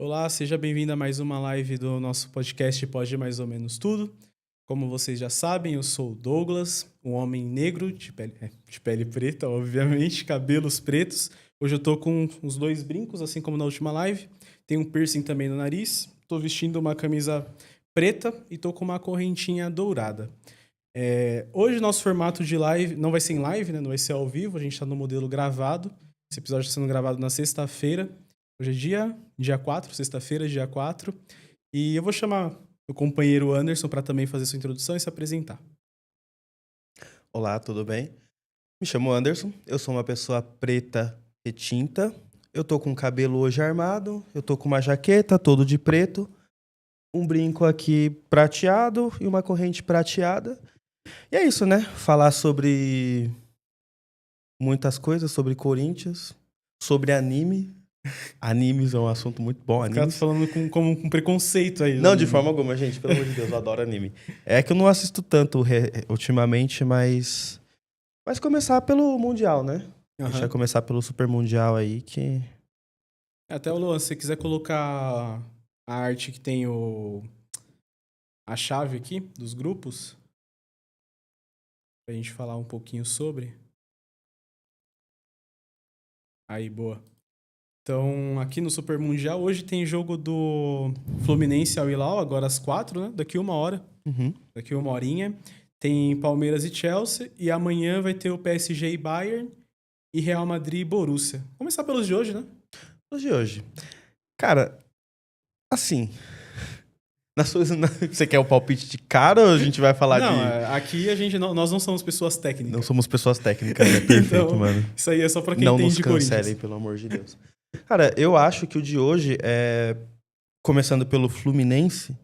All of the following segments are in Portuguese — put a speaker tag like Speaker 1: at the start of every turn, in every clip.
Speaker 1: Olá, seja bem-vindo a mais uma live do nosso podcast Pode Mais ou Menos Tudo. Como vocês já sabem, eu sou o Douglas, um homem negro, de pele preta, obviamente, cabelos pretos. Hoje eu tô com os dois brincos, assim como na última live. Tem um piercing também no nariz. Tô vestindo uma camisa preta e tô com uma correntinha dourada. Hoje nosso formato de live não vai ser em live, né? Não vai ser ao vivo, a gente tá no modelo gravado. Esse episódio está sendo gravado na sexta-feira. Hoje é dia 4, sexta-feira, dia 4. E eu vou chamar o companheiro Anderson para também fazer sua introdução e se apresentar.
Speaker 2: Olá, tudo bem? Me chamo Anderson, eu sou uma pessoa preta retinta. Eu tô com o cabelo hoje armado, eu tô com uma jaqueta todo de preto, um brinco aqui prateado e uma corrente prateada. E é isso, né? Falar sobre muitas coisas, sobre Corinthians, sobre anime. Animes é um assunto muito bom,
Speaker 1: O cara tá
Speaker 2: animes.
Speaker 1: falando com preconceito aí.
Speaker 2: Não, de forma alguma, gente, pelo amor de Deus, eu adoro anime. É que eu não assisto tanto ultimamente, mas começar pelo Mundial, né?
Speaker 1: Uhum.
Speaker 2: Deixa eu começar pelo Super Mundial aí, que...
Speaker 1: Até o Luan, se você quiser colocar a arte que tem a chave aqui dos grupos, pra gente falar um pouquinho sobre. Aí, boa. Então, aqui no Super Mundial, hoje tem jogo do Fluminense ao Hilal, agora às 4, né? Daqui uma hora.
Speaker 2: Uhum.
Speaker 1: Daqui uma horinha. Tem Palmeiras e Chelsea. E amanhã vai ter o PSG e Bayern. E Real Madrid e Borussia. Vamos começar pelos de hoje, né?
Speaker 2: Os de hoje. Cara, assim... Você quer o palpite de cara ou a gente vai falar
Speaker 1: não,
Speaker 2: de...
Speaker 1: aqui nós não somos pessoas técnicas.
Speaker 2: Não somos pessoas técnicas, né? Perfeito,
Speaker 1: então,
Speaker 2: mano.
Speaker 1: Isso aí é só pra quem
Speaker 2: não
Speaker 1: entende
Speaker 2: nos cancelem,
Speaker 1: Corinthians.
Speaker 2: pelo amor de Deus. Cara, eu acho que o de hoje é... Começando pelo Fluminense,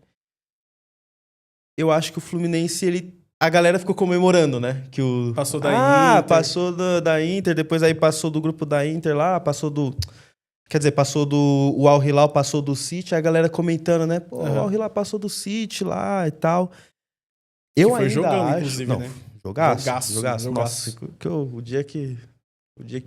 Speaker 2: eu acho que o Fluminense, a galera ficou comemorando, né? Que o...
Speaker 1: Passou da Inter.
Speaker 2: Passou da Inter, depois aí passou do grupo da Inter lá, passou do... Quer dizer, passou do... O Al Hilal passou do City, a galera comentando, né? Pô, o Al Hilal passou do City lá e tal. Eu
Speaker 1: que foi
Speaker 2: ainda
Speaker 1: jogão,
Speaker 2: acho...
Speaker 1: inclusive,
Speaker 2: Não,
Speaker 1: né?
Speaker 2: jogaço. Nossa, o dia que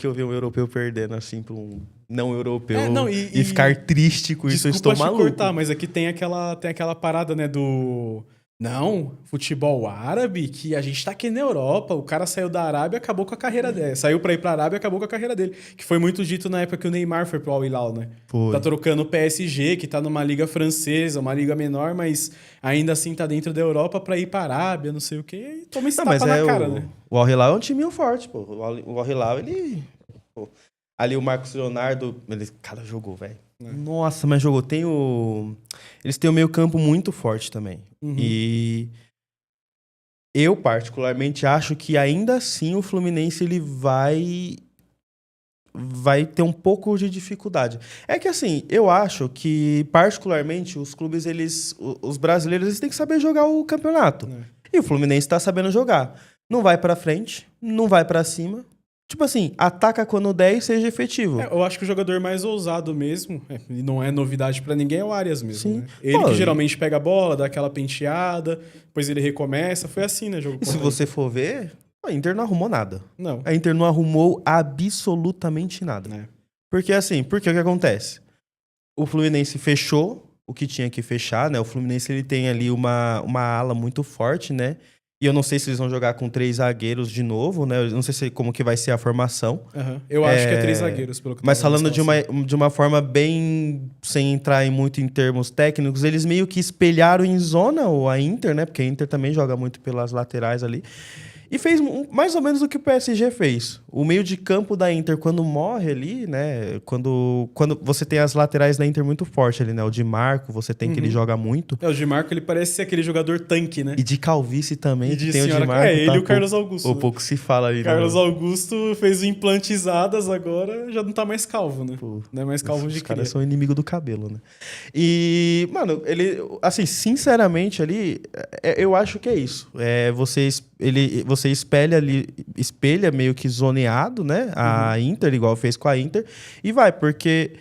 Speaker 2: eu vi um europeu perdendo, assim, pra um não europeu e ficar triste com isso, eu estou maluco.
Speaker 1: Desculpa te cortar, mas aqui tem aquela parada, né, do... Não, futebol árabe, que a gente tá aqui na Europa, o cara saiu da Arábia e acabou com a carreira dele. Saiu pra ir pra Arábia e acabou com a carreira dele. Que foi muito dito na época que o Neymar foi pro Al Hilal, né?
Speaker 2: Foi.
Speaker 1: Tá trocando o PSG, que tá numa liga francesa, uma liga menor, mas ainda assim tá dentro da Europa pra ir pra Arábia, não sei o quê. E toma esse tapa na cara, né?
Speaker 2: O Al Hilal é um timinho forte, pô. O Al Hilal, ele... Pô, ali o Marcos Leonardo, ele... Cara, jogou, velho. Nossa, mas jogou. Eles têm um meio campo muito forte também.
Speaker 1: Uhum.
Speaker 2: E eu, particularmente, acho que ainda assim o Fluminense ele vai ter um pouco de dificuldade. É que assim, eu acho que, particularmente, os clubes, os brasileiros, eles têm que saber jogar o campeonato. E o Fluminense tá sabendo jogar. Não vai pra frente, não vai pra cima. Tipo assim, ataca quando der e seja efetivo.
Speaker 1: Eu acho que o jogador mais ousado mesmo, e não é novidade pra ninguém, é o Arias mesmo,
Speaker 2: Sim.
Speaker 1: né? Ele que geralmente pega a bola, dá aquela penteada, depois ele recomeça. Foi assim, né? Jogo
Speaker 2: e se você for ver, a Inter não arrumou nada.
Speaker 1: Não.
Speaker 2: A Inter não arrumou absolutamente nada. Porque assim, o que acontece? O Fluminense fechou o que tinha que fechar, né? O Fluminense ele tem ali uma ala muito forte, né? E eu não sei se eles vão jogar com 3 zagueiros de novo, né? Eu não sei como que vai ser a formação.
Speaker 1: Uhum. Eu acho que é 3 zagueiros, pelo que eu
Speaker 2: Mas falando de uma forma bem... Sem entrar muito em termos técnicos, eles meio que espelharam em zona a Inter, né? Porque a Inter também joga muito pelas laterais ali. E fez mais ou menos o que o PSG fez. O meio de campo da Inter, quando morre ali, né? Quando você tem as laterais da Inter muito forte ali, né? O Di Marco, você tem que ele joga muito.
Speaker 1: O Di Marco, ele parece ser aquele jogador tanque, né?
Speaker 2: E de calvície também,
Speaker 1: e de
Speaker 2: tem
Speaker 1: senhora...
Speaker 2: o Di Marco.
Speaker 1: ele e o Carlos Augusto.
Speaker 2: Ou pouco se fala ali.
Speaker 1: Carlos Augusto fez o implantizadas, agora já não tá mais calvo, né? Pô, não é mais calvo de cria.
Speaker 2: Os caras são inimigo do cabelo, né? E, mano, ele... Assim, sinceramente ali, eu acho que é isso. Você espelha meio que zoneado, né? A Inter, igual fez com a Inter. E vai, porque...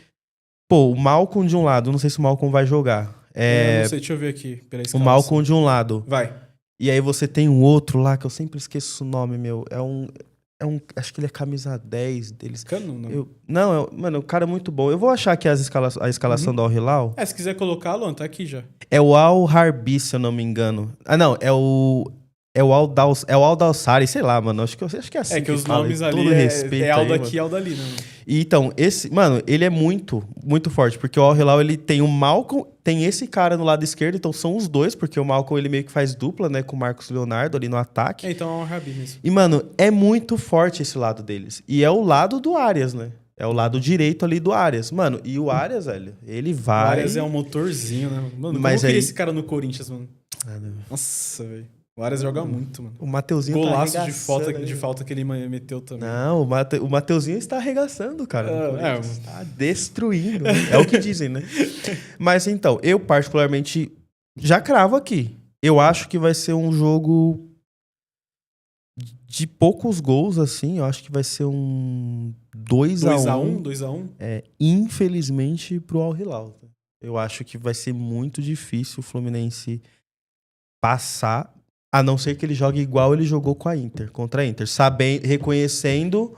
Speaker 2: Pô, o Malcom de um lado, não sei se o Malcom vai jogar.
Speaker 1: Eu não sei, deixa eu ver aqui. Pela
Speaker 2: o Malcom de um lado.
Speaker 1: Vai.
Speaker 2: E aí você tem um outro lá, que eu sempre esqueço o nome, meu. Acho que ele é camisa 10 deles.
Speaker 1: Cano, não?
Speaker 2: Mano, o cara é muito bom. Eu vou achar aqui a escalação do Al Hilal.
Speaker 1: Se quiser colocar, Luan, tá aqui já.
Speaker 2: É o Al Harbi, se eu não me engano. Ah, não, é o Al Dawsari, sei lá, mano. Acho que é assim.
Speaker 1: Que os
Speaker 2: fala,
Speaker 1: nomes
Speaker 2: todo
Speaker 1: ali
Speaker 2: respeito
Speaker 1: é Al
Speaker 2: aí,
Speaker 1: daqui
Speaker 2: mano.
Speaker 1: e Al dali, né?
Speaker 2: E então, mano, ele é muito, muito forte, porque o Al Hilal, ele tem o Malcolm, tem esse cara no lado esquerdo, então são os dois, porque o Malcolm, ele meio que faz dupla, né, com o Marcos Leonardo ali no ataque.
Speaker 1: Então é o Rabi mesmo.
Speaker 2: E, mano, é muito forte esse lado deles. E é o lado do Arias, né? É o lado direito ali do Arias. Mano, e o Arias, velho, ele vai...
Speaker 1: O Arias é um motorzinho, né? Mano, como eu queria esse cara no Corinthians, mano? Nossa, velho. O Arias joga muito, mano.
Speaker 2: O Mateuzinho
Speaker 1: Golaço
Speaker 2: tá
Speaker 1: de falta que ele meteu também.
Speaker 2: Não, o Mateuzinho está arregaçando, cara. Está destruindo. É o que dizem, né? Mas então, eu particularmente já cravo aqui. Eu acho que vai ser um jogo de poucos gols, assim. Eu acho que vai ser um 2-1.
Speaker 1: 2-1?
Speaker 2: Infelizmente, pro Al Hilal. Eu acho que vai ser muito difícil o Fluminense passar. A não ser que ele jogue igual ele jogou contra a Inter. Reconhecendo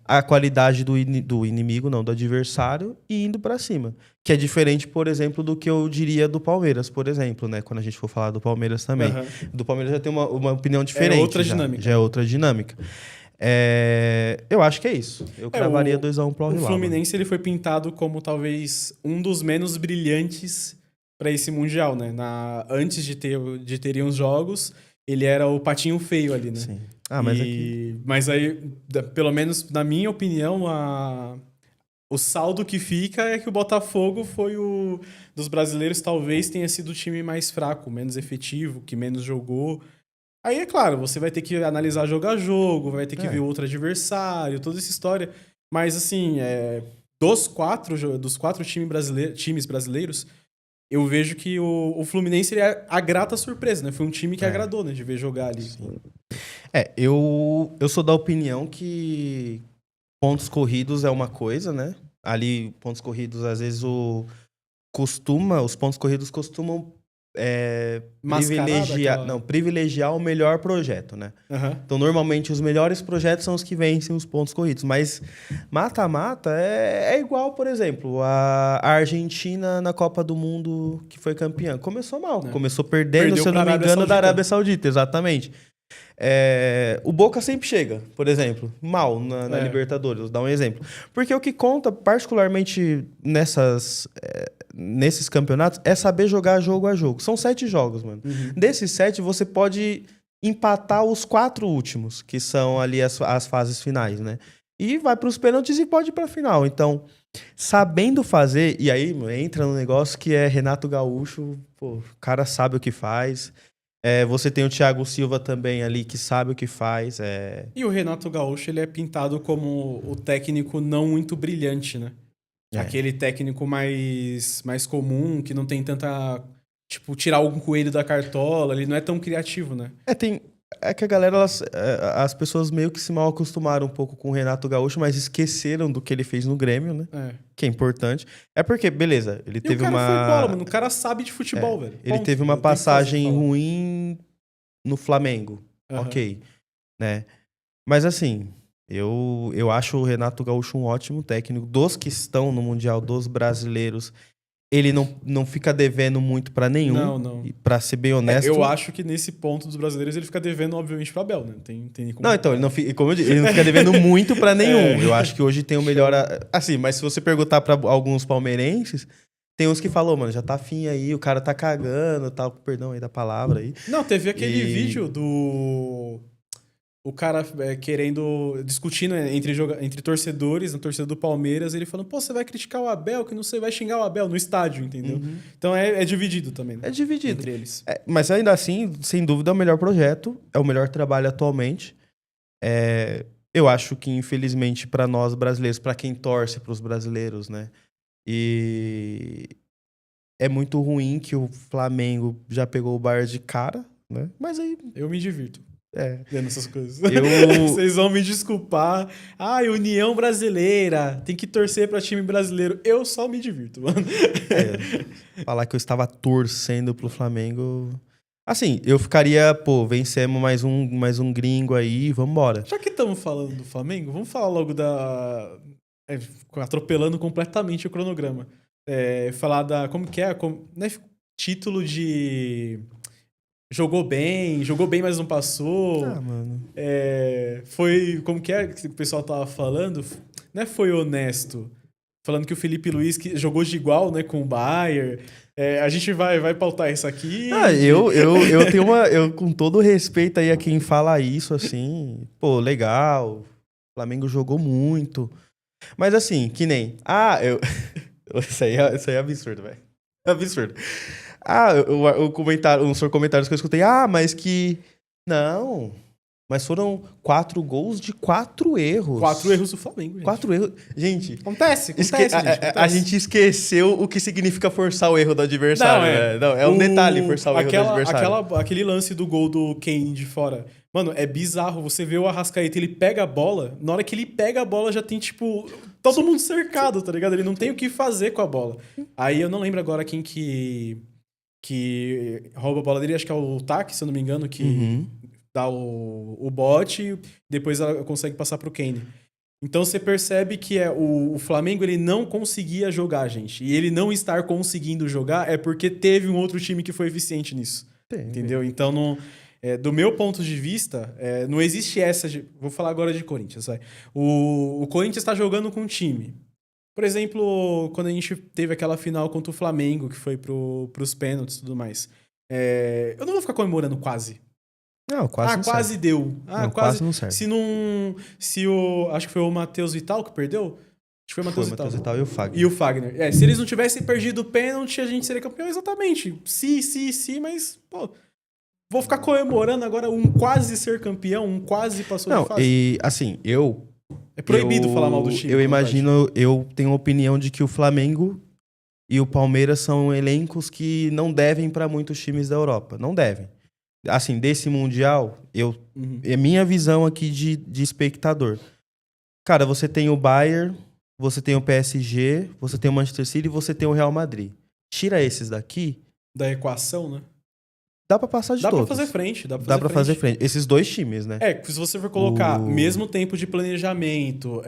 Speaker 2: a qualidade do inimigo, não, do adversário, e indo pra cima. Que é diferente, por exemplo, do que eu diria do Palmeiras, por exemplo, né? Quando a gente for falar do Palmeiras também. Uhum. Do Palmeiras já tem uma opinião diferente.
Speaker 1: É outra dinâmica.
Speaker 2: Já é outra dinâmica. Eu acho que é isso. Eu cravaria 2-1 pro Al Hilal.
Speaker 1: O Fluminense ele foi pintado como talvez um dos menos brilhantes para esse Mundial, né? Antes de terem os jogos... Ele era o patinho feio ali, né?
Speaker 2: Sim.
Speaker 1: Mas aí, pelo menos na minha opinião, o saldo que fica é que o Botafogo foi dos brasileiros, talvez tenha sido o time mais fraco, menos efetivo, que menos jogou. Aí, é claro, você vai ter que analisar jogo a jogo, vai ter que ver outro adversário, toda essa história. Mas, assim, dos quatro times brasileiros, eu vejo que o Fluminense ele é a grata surpresa, né? Foi um time que agradou, né? De ver jogar ali.
Speaker 2: Sim. Eu sou da opinião que pontos corridos é uma coisa, né? Ali, pontos corridos, às vezes, os pontos corridos costumam privilegiar o melhor projeto, né?
Speaker 1: Uhum.
Speaker 2: Então, normalmente, os melhores projetos são os que vencem os pontos corridos. Mas mata-mata é igual, por exemplo, a Argentina na Copa do Mundo, que foi campeã. Começou mal. Começou perdendo, se eu não me engano, da Arábia Saudita. Exatamente. O Boca sempre chega, por exemplo, mal na Libertadores. Vou dar um exemplo. Porque o que conta, particularmente nesses campeonatos, é saber jogar jogo a jogo. São 7 jogos, mano. Uhum. Desses 7, você pode empatar os 4 últimos, que são ali as fases finais, né? E vai para os pênaltis e pode ir para a final. Então, sabendo fazer, e aí entra no negócio que é Renato Gaúcho, o cara sabe o que faz. Você tem o Thiago Silva também ali, que sabe o que faz.
Speaker 1: E o Renato Gaúcho, ele é pintado como o técnico não muito brilhante, né? Aquele técnico mais comum, que não tem tanta... Tipo, tirar algum coelho da cartola, ele não é tão criativo, né?
Speaker 2: É que a galera, as pessoas meio que se mal acostumaram um pouco com o Renato Gaúcho, mas esqueceram do que ele fez no Grêmio, né? Que é importante. É porque, beleza, ele teve uma...
Speaker 1: O cara foi bola, mano. O cara sabe de futebol, velho.
Speaker 2: Ele teve uma passagem ruim no Flamengo. Uhum. Ok. Né? Mas assim, eu acho o Renato Gaúcho um ótimo técnico. Dos que estão no Mundial, dos brasileiros... Ele não fica devendo muito pra nenhum.
Speaker 1: Não.
Speaker 2: Pra ser bem honesto.
Speaker 1: Eu acho que nesse ponto dos brasileiros ele fica devendo, obviamente, pra Abel, né? Tem como...
Speaker 2: Não, então, ele não fica, como eu disse, ele não fica devendo muito pra nenhum. Eu acho que hoje tem o melhor... Assim, mas se você perguntar pra alguns palmeirenses, tem uns que falam, mano, já tá afim aí, o cara tá cagando, tal, perdão aí da palavra aí.
Speaker 1: Não, teve aquele vídeo do... O cara discutindo entre torcedores, na torcida do Palmeiras, ele falando, pô, você vai criticar o Abel, que não você vai xingar o Abel no estádio, entendeu? Uhum. Então é dividido também, né?
Speaker 2: É dividido.
Speaker 1: Entre eles.
Speaker 2: Mas ainda assim, sem dúvida, é o melhor projeto, é o melhor trabalho atualmente. Eu acho que, infelizmente, para nós brasileiros, para quem torce para os brasileiros, né? E é muito ruim que o Flamengo já pegou o Bayern de cara, né? Mas aí...
Speaker 1: Eu me divirto. Vendo essas coisas.
Speaker 2: Eu...
Speaker 1: Vocês vão me desculpar. União Brasileira. Tem que torcer pra time brasileiro. Eu só me divirto, mano.
Speaker 2: Falar que eu estava torcendo pro Flamengo... Assim, eu ficaria, pô, vencemos mais um gringo aí, vambora.
Speaker 1: Já que estamos falando do Flamengo, vamos falar logo da... atropelando completamente o cronograma. Falar da... Como que é? Né? Título de... Jogou bem, mas não passou.
Speaker 2: Ah, mano.
Speaker 1: Foi... Como que é que o pessoal tava falando? Né? Foi honesto. Falando que o Felipe Luiz jogou de igual, né, com o Bayern. A gente vai pautar isso aqui.
Speaker 2: Ah, eu tenho eu, com todo respeito aí a quem fala isso, assim, pô, legal. O Flamengo jogou muito. Mas assim, que nem. Isso aí é absurdo, velho. Absurdo. O comentário, uns comentários que eu escutei. Mas que. Não. Mas foram 4 gols de 4 erros.
Speaker 1: 4 erros do Flamengo, gente.
Speaker 2: 4 erros. Gente.
Speaker 1: Acontece, gente.
Speaker 2: A gente esqueceu o que significa forçar o erro do adversário. Não, é um detalhe forçar o erro do adversário.
Speaker 1: Aquele lance do gol do Kane de fora. Mano, é bizarro. Você vê o Arrascaeta, ele pega a bola. Na hora que ele pega a bola, já tem, tipo, todo mundo cercado, tá ligado? Ele não tem o que fazer com a bola. Aí eu não lembro agora quem que rouba a bola dele. Acho que é o Taki, se eu não me engano, que dá o bote e depois ela consegue passar pro Kane. Então você percebe que o Flamengo ele não conseguia jogar, gente. E ele não estar conseguindo jogar é porque teve um outro time que foi eficiente nisso. Entendeu? Então, do meu ponto de vista, não existe essa... Vou falar agora de Corinthians. Vai. O Corinthians está jogando com um time. Por exemplo, quando a gente teve aquela final contra o Flamengo, que foi pros pênaltis e tudo mais. Eu não vou ficar comemorando quase.
Speaker 2: Não, quase não
Speaker 1: quase
Speaker 2: serve.
Speaker 1: deu.
Speaker 2: Quase não serve.
Speaker 1: Acho que foi o Matheus Vital que perdeu. Acho que foi o Matheus
Speaker 2: Vital e o Fagner.
Speaker 1: E o Fagner. Se eles não tivessem perdido o pênalti, a gente seria campeão. Exatamente. Sim, mas, pô... Vou ficar comemorando agora um quase ser campeão, um quase passou de fase.
Speaker 2: E, assim,
Speaker 1: É proibido falar mal do time.
Speaker 2: Eu imagino, eu tenho a opinião de que o Flamengo e o Palmeiras são elencos que não devem para muitos times da Europa. Não devem. Assim, desse Mundial, é minha visão aqui de espectador. Cara, você tem o Bayern, você tem o PSG, você tem o Manchester City e você tem o Real Madrid. Tira esses daqui...
Speaker 1: Da equação, né?
Speaker 2: Dá pra passar de todos.
Speaker 1: Dá pra fazer frente.
Speaker 2: Dá pra fazer frente. Esses dois times, né?
Speaker 1: Se você for colocar mesmo tempo de planejamento,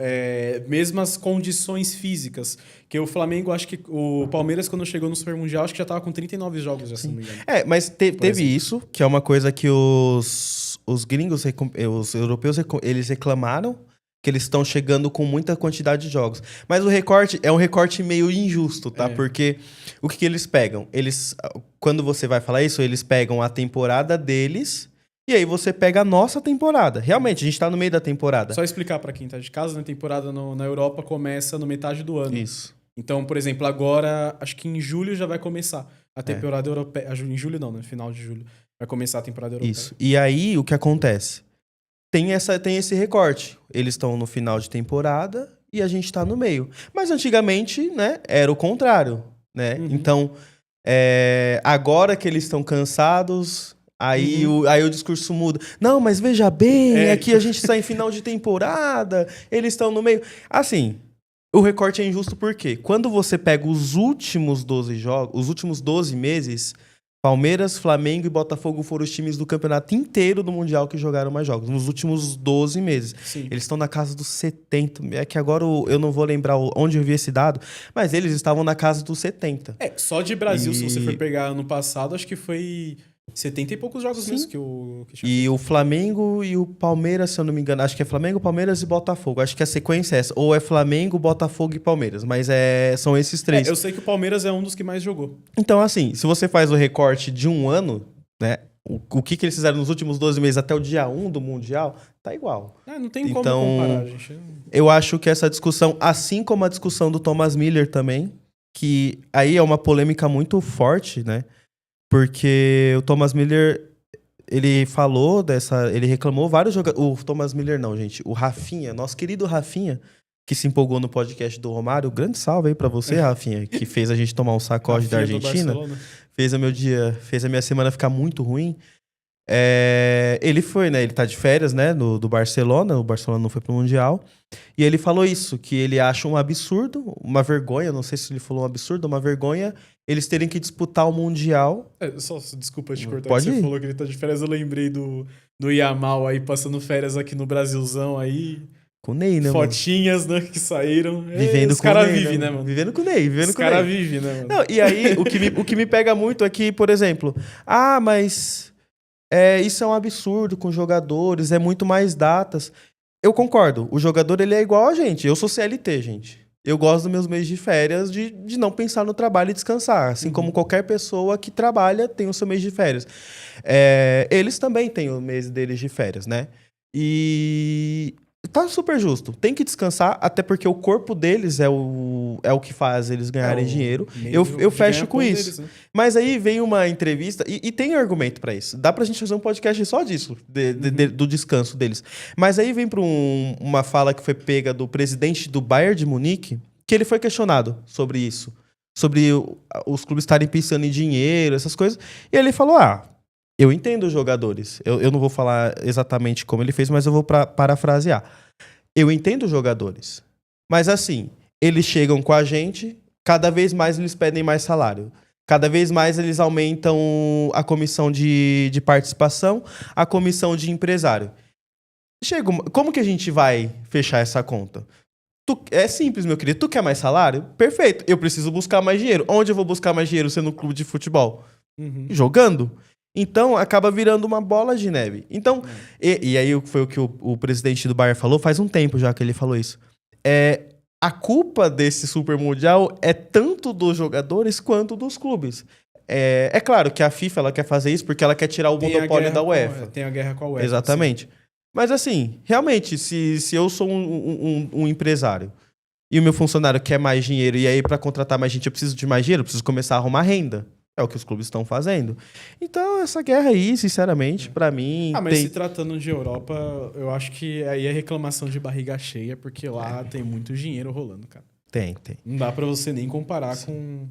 Speaker 1: mesmas condições físicas, que o Flamengo, acho que o Palmeiras, quando chegou no Super Mundial, acho que já tava com 39 jogos, já, se não me engano.
Speaker 2: Mas teve isso, que é uma coisa que os gringos, os europeus, eles reclamaram, que eles estão chegando com muita quantidade de jogos. Mas o recorte é um recorte meio injusto, tá? Porque o que eles pegam? Quando você vai falar isso, eles pegam a temporada deles e aí você pega a nossa temporada. Realmente, a gente tá no meio da temporada.
Speaker 1: Só explicar pra quem tá de casa, né? A temporada na Europa começa no metade do ano.
Speaker 2: Isso.
Speaker 1: Então, por exemplo, agora, acho que em julho já vai começar a temporada europeia. Em julho não, né? Final de julho vai começar a temporada europeia.
Speaker 2: Isso. E aí, o que acontece? Tem esse recorte. Eles estão no final de temporada e a gente tá no meio. Mas antigamente, né, era o contrário, né? Então, agora que eles estão cansados, aí o discurso muda. Não, mas veja bem, aqui a gente está em final de temporada, eles estão no meio. Assim, o recorte é injusto porque quando você pega os últimos 12 jogos, os últimos 12 meses... Palmeiras, Flamengo e Botafogo foram os times do campeonato inteiro do Mundial que jogaram mais jogos, nos últimos 12 meses.
Speaker 1: Sim.
Speaker 2: Eles estão na casa dos 70. É que agora eu não vou lembrar onde eu vi esse dado, mas eles estavam na casa dos 70.
Speaker 1: Só de Brasil, se você for pegar ano passado, acho que foi 70 e poucos jogos mesmo
Speaker 2: E o Flamengo e o Palmeiras, se eu não me engano, acho que é Flamengo, Palmeiras e Botafogo. Acho que a sequência é essa. Ou é Flamengo, Botafogo e Palmeiras. Mas são esses três.
Speaker 1: Eu sei que o Palmeiras é um dos que mais jogou.
Speaker 2: Então, assim, se você faz o recorte de um ano, né? O que eles fizeram nos últimos 12 meses até o dia 1 do Mundial, tá igual.
Speaker 1: Não tem como comparar, gente.
Speaker 2: Eu acho que essa discussão, assim como a discussão do Thomas Müller também, que aí é uma polêmica muito forte, né? Porque o Thomas Müller, ele falou ele reclamou vários jogadores... O Thomas Müller não, gente. O Rafinha, nosso querido Rafinha, que se empolgou no podcast do Romário. Grande salve aí pra você, Rafinha, que fez a gente tomar um sacode da Argentina. Fez a minha semana ficar muito ruim. Ele foi, né? Ele tá de férias, né? Do Barcelona. O Barcelona não foi pro Mundial. E ele falou isso, que ele acha um absurdo, uma vergonha, não sei se ele falou um absurdo, uma vergonha, eles terem que disputar o Mundial.
Speaker 1: Desculpa te cortar,
Speaker 2: Pode
Speaker 1: que você
Speaker 2: ir.
Speaker 1: falou que ele tá de férias, eu lembrei do Yamal aí passando férias aqui no Brasilzão aí.
Speaker 2: Com o Ney, né, mano?
Speaker 1: Fotinhas, né, que saíram.
Speaker 2: Vivendo
Speaker 1: os
Speaker 2: com o
Speaker 1: caras
Speaker 2: Ney,
Speaker 1: vivem, né, mano?
Speaker 2: Vivendo com o Ney, vivendo
Speaker 1: Os
Speaker 2: com o Ney.
Speaker 1: caras vivem, né, mano?
Speaker 2: Não, e aí, o que me pega muito é que, por exemplo, mas isso é um absurdo com jogadores, é muito mais datas. Eu concordo, o jogador ele é igual a gente. Eu sou CLT, gente. Eu gosto dos meus meses de férias de não pensar no trabalho e descansar. Assim como qualquer pessoa que trabalha tem o seu mês de férias. Eles também têm o mês deles de férias, né? E tá super justo. Tem que descansar, até porque o corpo deles é o que faz eles ganharem dinheiro. Eu fecho com isso.
Speaker 1: Deles, né?
Speaker 2: Mas aí vem uma entrevista, e tem argumento pra isso. Dá pra gente fazer um podcast só disso, do descanso deles. Mas aí vem pra uma fala que foi pega do presidente do Bayern de Munique, que ele foi questionado sobre isso. Sobre os clubes estarem pensando em dinheiro, essas coisas. E ele falou, eu entendo os jogadores. Eu não vou falar exatamente como ele fez, mas eu vou parafrasear. Eu entendo os jogadores. Mas assim, eles chegam com a gente, cada vez mais eles pedem mais salário. Cada vez mais eles aumentam a comissão de participação, a comissão de empresário. Como que a gente vai fechar essa conta? É simples, meu querido. Tu quer mais salário? Perfeito. Eu preciso buscar mais dinheiro. Onde eu vou buscar mais dinheiro sendo um clube de futebol? Jogando? Então, acaba virando uma bola de neve. Então, e aí foi o que o presidente do Bayern falou, faz um tempo já que ele falou isso. A culpa desse Super Mundial é tanto dos jogadores quanto dos clubes. É claro que a FIFA ela quer fazer isso porque ela quer tirar o monopólio da UEFA.
Speaker 1: Tem a guerra com a UEFA.
Speaker 2: Exatamente. Sim. Mas assim, realmente, se eu sou um empresário e o meu funcionário quer mais dinheiro e aí para contratar mais gente eu preciso de mais dinheiro, eu preciso começar a arrumar renda. É o que os clubes estão fazendo. Então, essa guerra aí, sinceramente, pra mim...
Speaker 1: mas se tratando de Europa, eu acho que aí é reclamação de barriga cheia, porque lá tem muito dinheiro rolando, cara.
Speaker 2: Tem.
Speaker 1: Não dá pra você nem comparar com o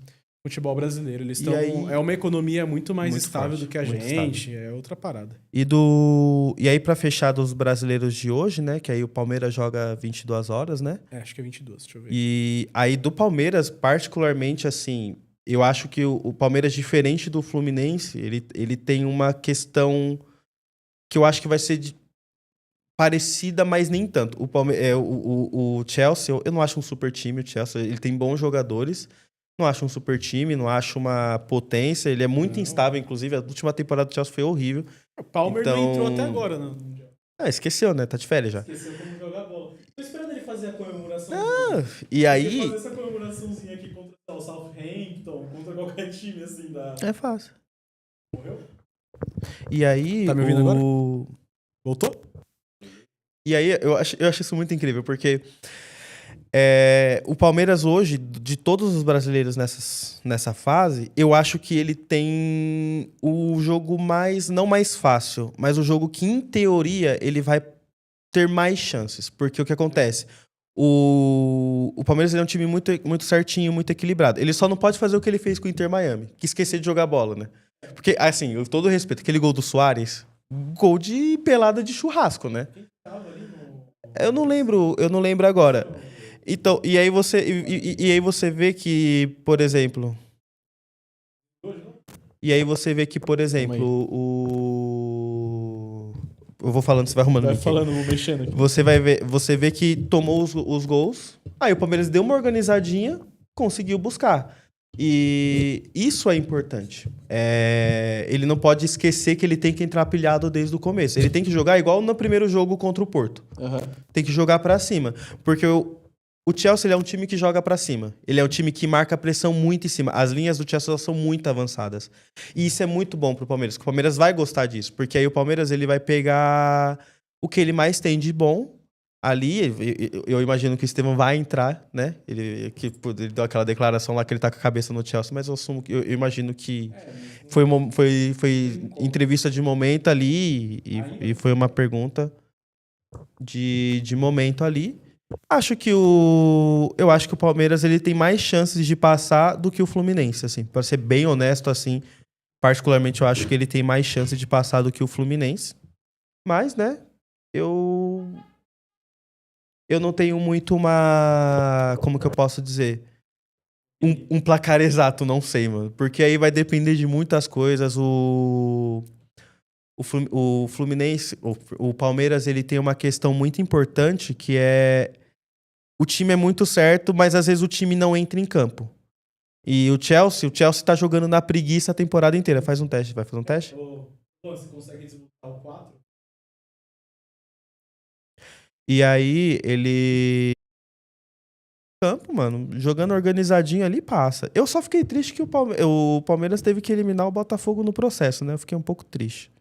Speaker 1: futebol brasileiro. Eles estão... É uma economia muito mais estável do que a gente. É outra parada.
Speaker 2: E aí, pra fechar dos brasileiros de hoje, né? Que aí o Palmeiras joga 22 horas, né?
Speaker 1: Acho que é 22, deixa eu ver.
Speaker 2: E aí, do Palmeiras, particularmente, assim... Eu acho que o Palmeiras, diferente do Fluminense, ele tem uma questão que eu acho que vai ser parecida, mas nem tanto. O Chelsea, eu não acho um super time, o Chelsea. Ele tem bons jogadores, não acho um super time, não acho uma potência. Ele é muito instável, inclusive. A última temporada do Chelsea foi horrível.
Speaker 1: O Palmeiras não entrou até agora, né?
Speaker 2: Esqueceu, né? Tá de férias já.
Speaker 1: Esqueceu como jogar bola. Tô esperando ele fazer a comemoração.
Speaker 2: E aí...
Speaker 1: Fazer essa comemoraçãozinha aqui contra o Southampton, contra qualquer time assim da...
Speaker 2: É fácil.
Speaker 1: Morreu?
Speaker 2: E aí...
Speaker 1: Tá me ouvindo agora? Voltou?
Speaker 2: E aí eu acho isso muito incrível, porque o Palmeiras hoje, de todos os brasileiros nessa fase, eu acho que ele tem o jogo não mais fácil, mas o jogo que, em teoria, ele vai ter mais chances. Porque o que acontece? O Palmeiras ele é um time muito, muito certinho, muito equilibrado. Ele só não pode fazer o que ele fez com o Inter Miami, que esquecer de jogar bola, né? Porque, assim, com todo respeito, aquele gol do Suárez, gol de pelada de churrasco, né? Eu não lembro agora. Então, e aí você vê que, por exemplo... Eu vou falando, você vai arrumando.
Speaker 1: Vai falando, vou mexendo aqui.
Speaker 2: Você vê que tomou os gols. Aí o Palmeiras deu uma organizadinha, conseguiu buscar. E isso é importante. Ele não pode esquecer que ele tem que entrar pilhado desde o começo. Ele tem que jogar igual no primeiro jogo contra o Porto. Tem que jogar pra cima. Porque o Chelsea ele é um time que joga pra cima. Ele é um time que marca a pressão muito em cima. As linhas do Chelsea são muito avançadas. E isso é muito bom pro Palmeiras. O Palmeiras vai gostar disso. Porque aí o Palmeiras ele vai pegar o que ele mais tem de bom ali. Eu imagino que o Estevão vai entrar, né? Ele deu aquela declaração lá que ele tá com a cabeça no Chelsea, mas eu imagino que foi entrevista de momento ali e foi uma pergunta de momento ali. Eu acho que o Palmeiras ele tem mais chances de passar do que o Fluminense, assim, para ser bem honesto, assim. Particularmente, eu acho que ele tem mais chance de passar do que o Fluminense. Mas, né, eu não tenho muito uma... Como que eu posso dizer? Um placar exato, não sei, mano. Porque aí vai depender de muitas coisas. O Fluminense, o Palmeiras, ele tem uma questão muito importante que é... O time é muito certo, mas às vezes o time não entra em campo. E o Chelsea tá jogando na preguiça a temporada inteira. Faz um teste, vai fazer um teste?
Speaker 1: Você consegue desmontar o 4?
Speaker 2: E aí, ele... Campo, mano, jogando organizadinho ali, passa. Eu só fiquei triste que o Palmeiras teve que eliminar o Botafogo no processo, né? Eu fiquei um pouco triste.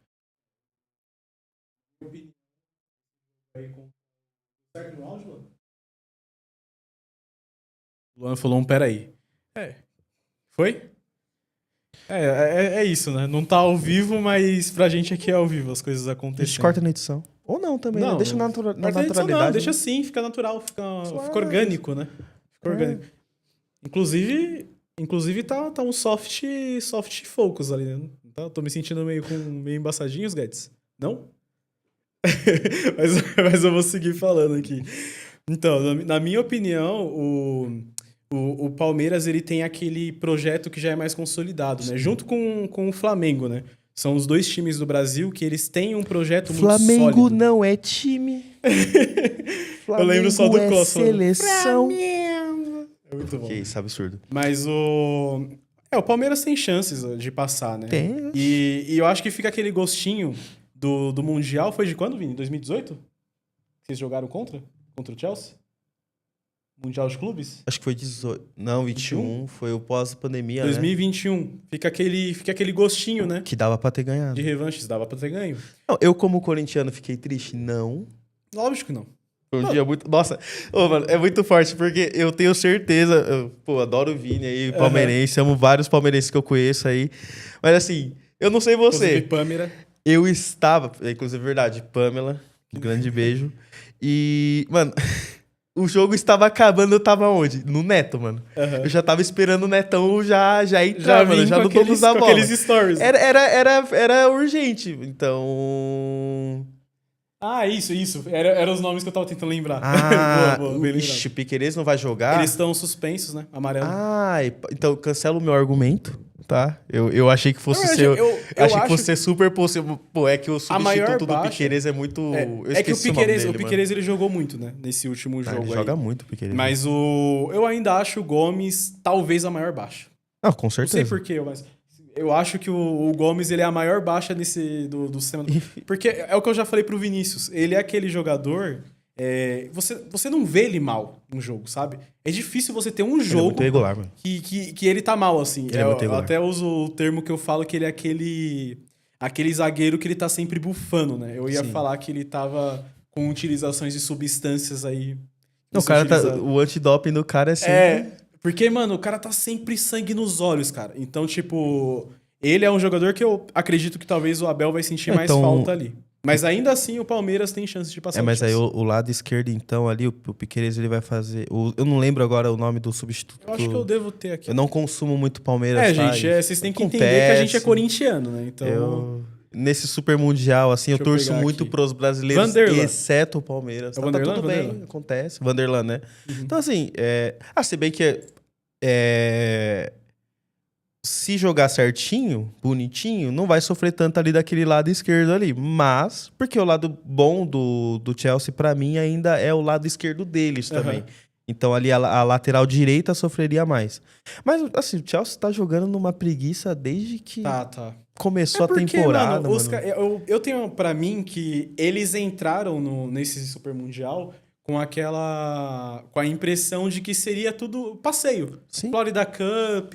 Speaker 1: O Luan falou peraí. Foi? É isso, né? Não tá ao vivo, mas pra gente aqui é ao vivo as coisas
Speaker 2: A gente
Speaker 1: acontecendo.
Speaker 2: corta na edição. Ou não também, né? Deixa na naturalidade.
Speaker 1: Não,
Speaker 2: né?
Speaker 1: deixa assim, fica natural, fica
Speaker 2: Suave.
Speaker 1: orgânico, né? Fica orgânico. Inclusive tá um soft focus ali, né? Tô me sentindo meio embaçadinho, os Guedes. Não? mas eu vou seguir falando aqui. Então, na minha opinião, o Palmeiras ele tem aquele projeto que já é mais consolidado, né? Junto com o Flamengo, né? São os dois times do Brasil que eles têm um projeto muito sólido.
Speaker 2: Flamengo não é time.
Speaker 1: Eu lembro só do Costa.
Speaker 2: Seleção.
Speaker 1: É muito bom.
Speaker 2: Que isso, absurdo.
Speaker 1: Mas o Palmeiras tem chances de passar, né?
Speaker 2: Tem.
Speaker 1: E eu acho que fica aquele gostinho do Mundial. Foi de quando, Vini? 2018? Vocês jogaram contra o Chelsea? Mundial de Clubes?
Speaker 2: Acho que foi 18. Não, 21. Foi o pós-pandemia,
Speaker 1: 2021. Né? Fica aquele gostinho, né?
Speaker 2: Que dava pra ter ganhado.
Speaker 1: De revanches, dava pra ter ganho.
Speaker 2: Não, eu, como corintiano, fiquei triste? Não.
Speaker 1: Lógico que não.
Speaker 2: Foi um dia muito... Nossa, mano, é muito forte, porque eu tenho certeza... Adoro o Vini aí, palmeirense. Amo vários palmeirenses que eu conheço aí. Mas assim, eu não sei você.
Speaker 1: Inclusive, Pâmela.
Speaker 2: Eu estava... Inclusive, verdade, Pâmela. Um grande beijo. E, mano... O jogo estava acabando, eu tava onde? No Neto, mano. Eu já tava esperando o Netão já entrar, mano. Já no dono da bola.
Speaker 1: Aqueles stories.
Speaker 2: Era urgente, então...
Speaker 1: Isso. Eram os nomes que eu tava tentando lembrar.
Speaker 2: Ixi, o Piquerez não vai jogar?
Speaker 1: Eles estão suspensos, né? Amarelo.
Speaker 2: Então cancela o meu argumento, tá? Eu achei que fosse ser... Eu achei que fosse ser super possível. Pô, é que o substituto do Piquerez é muito...
Speaker 1: É que o Piquerez ele jogou muito, né? Nesse último jogo
Speaker 2: ele
Speaker 1: aí.
Speaker 2: joga muito o Piquerez.
Speaker 1: Mas eu ainda acho o Gomes talvez a maior baixa.
Speaker 2: Não, com certeza.
Speaker 1: Não sei porquê, mas... Eu acho que o Gomes ele é a maior baixa do sistema. Porque é o que eu já falei pro Vinícius. Ele é aquele jogador... você não vê ele mal no jogo, sabe? É difícil você ter um jogo
Speaker 2: ele é muito regular, mano.
Speaker 1: Que ele tá mal, assim. Eu até uso o termo que eu falo que ele é aquele zagueiro que ele tá sempre bufando, né? Eu ia falar que ele tava com utilizações de substâncias aí.
Speaker 2: Não, o antidoping do cara é sempre...
Speaker 1: Porque, mano, o cara tá sempre sangue nos olhos, cara. Então, tipo, ele é um jogador que eu acredito que talvez o Abel vai sentir mais falta ali. Mas ainda assim, o Palmeiras tem chance de passar.
Speaker 2: Mas aí o lado esquerdo, então, ali, o Piquerez, ele vai fazer... eu não lembro agora o nome do substituto.
Speaker 1: Eu acho que eu devo ter aqui.
Speaker 2: Eu não consumo muito Palmeiras,
Speaker 1: gente, vocês têm que entender que a gente é corintiano, né? Então...
Speaker 2: Nesse Super Mundial, assim, eu torço muito pros brasileiros, exceto o Palmeiras. Tá tudo bem, acontece. Vanderlan, né? Então, assim, se bem que se jogar certinho, bonitinho, não vai sofrer tanto ali daquele lado esquerdo ali. Mas, porque o lado bom do Chelsea, pra mim, ainda é o lado esquerdo deles também. Então, ali, a lateral direita sofreria mais. Mas, assim, o Chelsea tá jogando numa preguiça desde que... Começou a temporada, mano.
Speaker 1: Eu tenho pra mim que eles entraram nesse Super Mundial com a impressão de que seria tudo passeio.
Speaker 2: Sim.
Speaker 1: Florida Cup,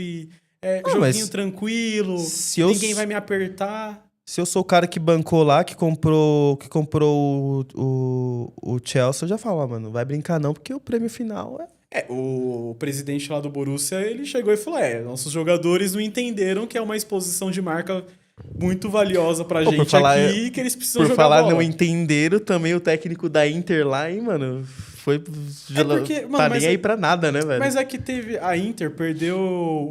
Speaker 1: joguinho tranquilo, ninguém vai me apertar.
Speaker 2: Se eu sou o cara que bancou lá, que comprou o Chelsea, eu já falo, mano, não vai brincar não, porque o prêmio final
Speaker 1: o presidente lá do Borussia, ele chegou e falou, nossos jogadores não entenderam que é uma exposição de marca muito valiosa pra gente aqui, que eles precisam jogar bola.
Speaker 2: Por falar não entenderam, também o técnico da Inter lá, hein, mano, foi...
Speaker 1: porque, mano,
Speaker 2: tá
Speaker 1: mas
Speaker 2: nem aí pra nada, né, velho?
Speaker 1: Mas é que teve... A Inter perdeu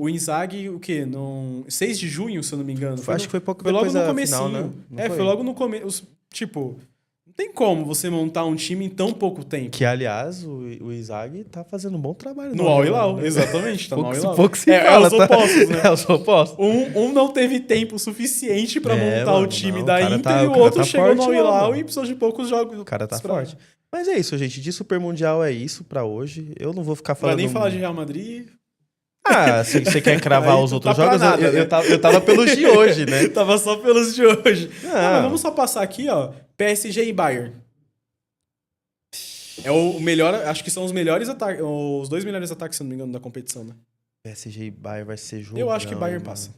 Speaker 1: o Inzaghi, o quê? No 6 de junho, se eu não me engano.
Speaker 2: Acho que foi pouco
Speaker 1: foi logo
Speaker 2: depois
Speaker 1: no
Speaker 2: da
Speaker 1: comecinho.
Speaker 2: final, né? Não
Speaker 1: Foi logo no começo. Tipo, não tem como você montar um time em tão pouco tempo.
Speaker 2: Que, aliás, o Inzaghi tá fazendo um bom trabalho.
Speaker 1: No Al Hilal, né? Exatamente. Tá no Al Hilal.
Speaker 2: Pouco se fala,
Speaker 1: os opostos, né?
Speaker 2: É os opostos.
Speaker 1: Um não teve tempo suficiente pra montar
Speaker 2: mano,
Speaker 1: o time
Speaker 2: não,
Speaker 1: da
Speaker 2: o cara
Speaker 1: Inter
Speaker 2: tá-
Speaker 1: e
Speaker 2: o
Speaker 1: o
Speaker 2: cara
Speaker 1: outro
Speaker 2: tá
Speaker 1: chegou no
Speaker 2: forte
Speaker 1: Al
Speaker 2: lá,
Speaker 1: Hilal
Speaker 2: mano.
Speaker 1: e precisou de poucos jogos.
Speaker 2: O cara tá
Speaker 1: pra-
Speaker 2: forte. Mas é isso, gente. De Super Mundial é isso pra hoje. Eu não vou ficar
Speaker 1: Vai
Speaker 2: falando...
Speaker 1: nem falar de Real Madrid.
Speaker 2: Ah, se você quer cravar
Speaker 1: Aí
Speaker 2: os
Speaker 1: tu
Speaker 2: outros
Speaker 1: tá pra
Speaker 2: jogos,
Speaker 1: nada, né?
Speaker 2: eu tava pelos de hoje, né?
Speaker 1: Tava só pelos de hoje.
Speaker 2: Não.
Speaker 1: Mas vamos só passar aqui, ó. PSG e Bayern. É o melhor, acho que são os melhores ataques, os dois melhores ataques, se não me engano, da competição, né?
Speaker 2: PSG e Bayern vai ser jogo.
Speaker 1: Eu acho que o Bayern passa.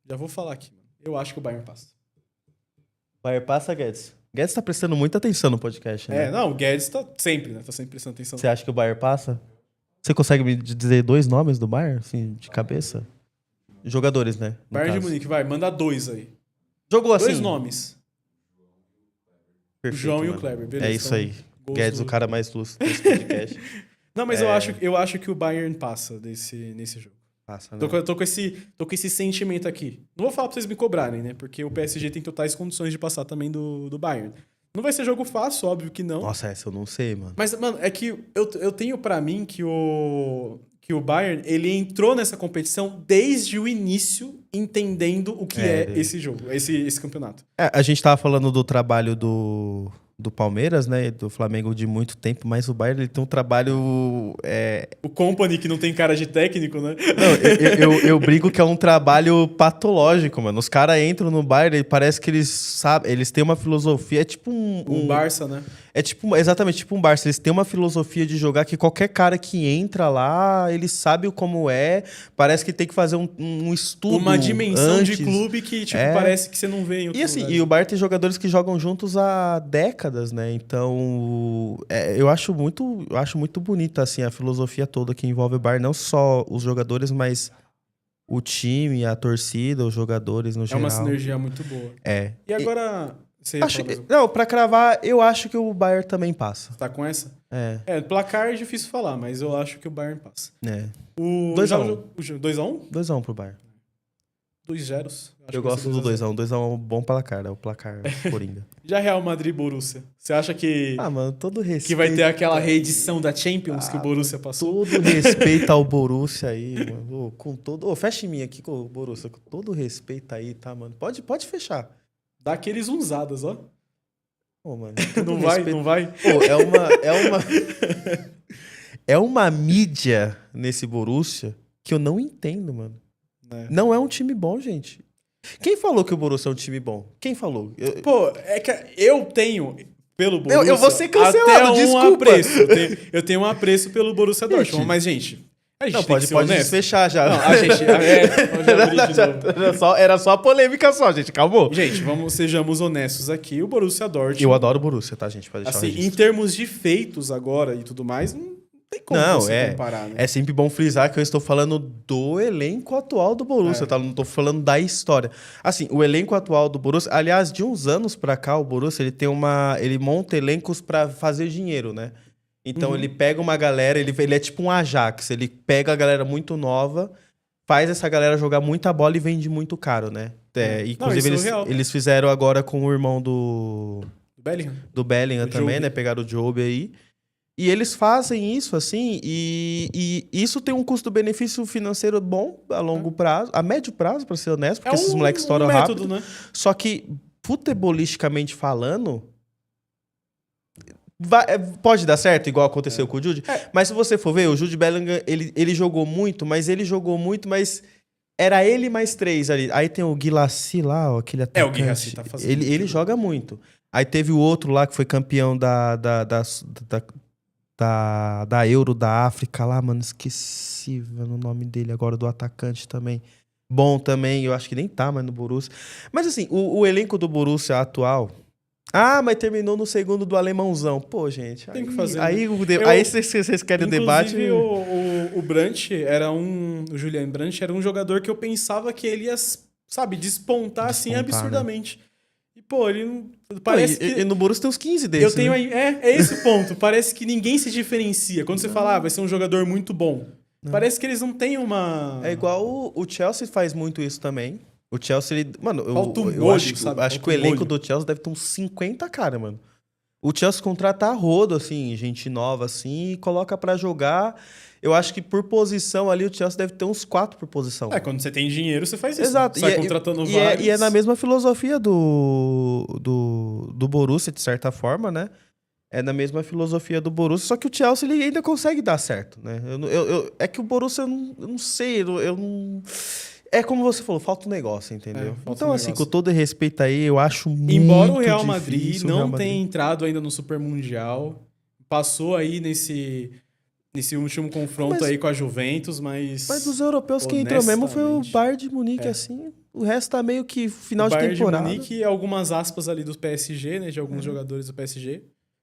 Speaker 1: Já vou falar aqui, mano. Eu acho que o Bayern passa.
Speaker 2: Bayern passa, Guedes. Guedes tá prestando muita atenção no podcast, né?
Speaker 1: Não, o Guedes tá sempre, né? Tá sempre prestando atenção.
Speaker 2: Você acha que o Bayern passa? Você consegue me dizer 2 nomes do Bayern, assim, de cabeça? Jogadores, né? no
Speaker 1: Bayern de
Speaker 2: caso.
Speaker 1: Munique, vai, manda 2 aí.
Speaker 2: Jogou assim?
Speaker 1: 2 nomes.
Speaker 2: Perfeito,
Speaker 1: o João e o
Speaker 2: mano.
Speaker 1: Kleber, beleza.
Speaker 2: É isso
Speaker 1: então,
Speaker 2: aí.
Speaker 1: gols
Speaker 2: Guedes,
Speaker 1: do-
Speaker 2: o cara mais lúcido desse podcast.
Speaker 1: Não, mas eu acho que o Bayern passa nesse jogo.
Speaker 2: Passa, né?
Speaker 1: Tô com esse sentimento aqui. Não vou falar pra vocês me cobrarem, né? Porque o PSG tem totais condições de passar também do Bayern. Não vai ser jogo fácil, óbvio que não.
Speaker 2: Nossa, essa eu não sei, mano.
Speaker 1: Mas, mano, é que eu tenho pra mim que o Bayern, ele entrou nessa competição desde o início, entendendo o que é esse jogo, esse campeonato.
Speaker 2: A gente tava falando do trabalho do Palmeiras, né? Do Flamengo de muito tempo, mas o Bayern ele tem um trabalho.
Speaker 1: O Company, que não tem cara de técnico, né?
Speaker 2: Não, eu brinco que é um trabalho patológico, mano. Os caras entram no Bayern e parece que eles sabem, eles têm uma filosofia, é tipo
Speaker 1: Um Barça, né?
Speaker 2: É tipo, exatamente, tipo um Barça. Eles têm uma filosofia de jogar que qualquer cara que entra lá, ele sabe como é. Parece que tem que fazer um estudo.
Speaker 1: Uma dimensão
Speaker 2: antes.
Speaker 1: de clube que, tipo, parece que você não vê em outro
Speaker 2: E assim,
Speaker 1: lugar.
Speaker 2: e o Bayern tem jogadores que jogam juntos há décadas, né? Então, eu acho muito bonita assim a filosofia toda que envolve o Bayern, não só os jogadores, mas o time, a torcida, os jogadores no
Speaker 1: É
Speaker 2: geral.
Speaker 1: uma sinergia muito boa. E agora, você ia falar mais um-
Speaker 2: Não, pra cravar, eu acho que o Bayern também passa.
Speaker 1: Tá com essa?
Speaker 2: É.
Speaker 1: Placar é difícil falar, mas eu acho que o Bayern passa.
Speaker 2: É.
Speaker 1: O
Speaker 2: 2-1.
Speaker 1: 2x1?
Speaker 2: 2x1 pro Bayern.
Speaker 1: 2-0.
Speaker 2: Eu gosto do 2x1. 2x1 é um bom placar, é o placar coringa.
Speaker 1: Já Real Madrid e Borussia. Você acha que,
Speaker 2: Mano, todo respeito.
Speaker 1: que vai ter aquela reedição da Champions que o Borussia passou?
Speaker 2: Todo respeito ao Borussia aí, mano. Com todo... fecha em mim aqui com o Borussia. Com todo respeito aí, tá, mano? Pode fechar.
Speaker 1: Dá aqueles unzadas, ó.
Speaker 2: Mano,
Speaker 1: Não vai, não vai?
Speaker 2: É uma mídia nesse Borussia que eu não entendo, mano. Não é um time bom, gente. Quem falou que o Borussia é um time bom? Quem falou?
Speaker 1: Pô, é que eu tenho pelo Borussia...
Speaker 2: Eu vou ser cancelado,
Speaker 1: até um
Speaker 2: desculpa.
Speaker 1: apreço. Eu tenho um apreço pelo Borussia Dortmund. Mas, gente... A gente
Speaker 2: Não,
Speaker 1: tem que ser
Speaker 2: pode
Speaker 1: honesto.
Speaker 2: desfechar já.
Speaker 1: Não, a gente... pode abrir de novo.
Speaker 2: Era só a polêmica só, gente. Calmou.
Speaker 1: Gente, sejamos honestos aqui. O Borussia Dortmund...
Speaker 2: Eu adoro o Borussia, tá, gente? Pra deixar o
Speaker 1: Assim,
Speaker 2: registro.
Speaker 1: em termos de feitos agora e tudo mais, não tem como você comparar, né?
Speaker 2: É sempre bom frisar que eu estou falando do elenco atual do Borussia, tá? Não estou falando da história. Assim, o elenco atual do Borussia... Aliás, de uns anos pra cá, o Borussia, ele monta elencos pra fazer dinheiro, né? Então, ele pega uma galera... Ele é tipo um Ajax. Ele pega a galera muito nova, faz essa galera jogar muita bola e vende muito caro, né? Inclusive,
Speaker 1: isso é real.
Speaker 2: eles fizeram agora com o irmão do
Speaker 1: Bellingham.
Speaker 2: Bellingham
Speaker 1: O
Speaker 2: também,
Speaker 1: Jobe.
Speaker 2: né? Pegaram o Jobe aí. E eles fazem isso, assim, e isso tem um custo-benefício financeiro bom a longo prazo, a médio prazo, pra ser honesto, porque esses moleques estouram
Speaker 1: método,
Speaker 2: rápido.
Speaker 1: né?
Speaker 2: Só que, futebolisticamente falando, pode dar certo, igual aconteceu com o Jude. Mas se você for ver, o Jude Bellingham, ele jogou muito, mas era ele mais 3 ali. Aí tem o Guirassy lá, ó, aquele atacante.
Speaker 1: O Guirassy tá fazendo
Speaker 2: Ele joga muito. Aí teve o outro lá que foi campeão da Euro da África lá, mano. Esqueci o nome dele agora, do atacante também. Bom também, eu acho que nem tá mais no Borussia. Mas assim, o elenco do Borussia atual... mas terminou no segundo do alemãozão. Pô, gente.
Speaker 1: Tem que fazer,
Speaker 2: Aí,
Speaker 1: né?
Speaker 2: aí vocês querem o debate...
Speaker 1: Inclusive, o Brandt o Julian Brandt era um jogador que eu pensava que ele ia, sabe, despontar assim
Speaker 2: Despontar,
Speaker 1: absurdamente. E, pô, ele não...
Speaker 2: Pô,
Speaker 1: Parece que...
Speaker 2: E no Borussia tem uns 15 desses,
Speaker 1: Eu tenho
Speaker 2: né?
Speaker 1: aí... É esse o ponto. Parece que ninguém se diferencia. Quando você fala, vai ser um jogador muito bom. Parece que eles não têm uma...
Speaker 2: É igual o Chelsea faz muito isso também. O Chelsea, ele, mano,
Speaker 1: Falta um
Speaker 2: eu
Speaker 1: molho,
Speaker 2: acho,
Speaker 1: sabe?
Speaker 2: acho que o
Speaker 1: Falta um
Speaker 2: elenco
Speaker 1: molho.
Speaker 2: do Chelsea deve ter uns 50 cara, mano. O Chelsea contrata a rodo, assim, gente nova, assim, e coloca pra jogar. Eu acho que por posição ali, o Chelsea deve ter uns 4 por posição.
Speaker 1: Quando você tem dinheiro, você faz isso.
Speaker 2: Exato.
Speaker 1: Sai contratando
Speaker 2: e é
Speaker 1: vários.
Speaker 2: na mesma filosofia do Borussia, de certa forma, né? É na mesma filosofia do Borussia, só que o Chelsea ele ainda consegue dar certo, né? É que o Borussia, eu não sei, eu não... É como você falou, falta um negócio, entendeu?
Speaker 1: falta
Speaker 2: Então,
Speaker 1: um
Speaker 2: assim,
Speaker 1: negócio.
Speaker 2: com todo respeito aí, eu acho
Speaker 1: Embora
Speaker 2: muito
Speaker 1: o Real
Speaker 2: difícil
Speaker 1: Madrid
Speaker 2: o Real
Speaker 1: não
Speaker 2: Madrid.
Speaker 1: tenha entrado ainda no Super Mundial, passou aí nesse último confronto
Speaker 2: Mas-
Speaker 1: aí com a Juventus, mas
Speaker 2: Mas dos europeus que entrou mesmo foi o
Speaker 1: honestamente,
Speaker 2: Bayern de Munique, assim. O resto tá meio que final
Speaker 1: o
Speaker 2: de
Speaker 1: Bayern
Speaker 2: temporada.
Speaker 1: de Munique e algumas aspas ali do PSG, né, de alguns jogadores do PSG,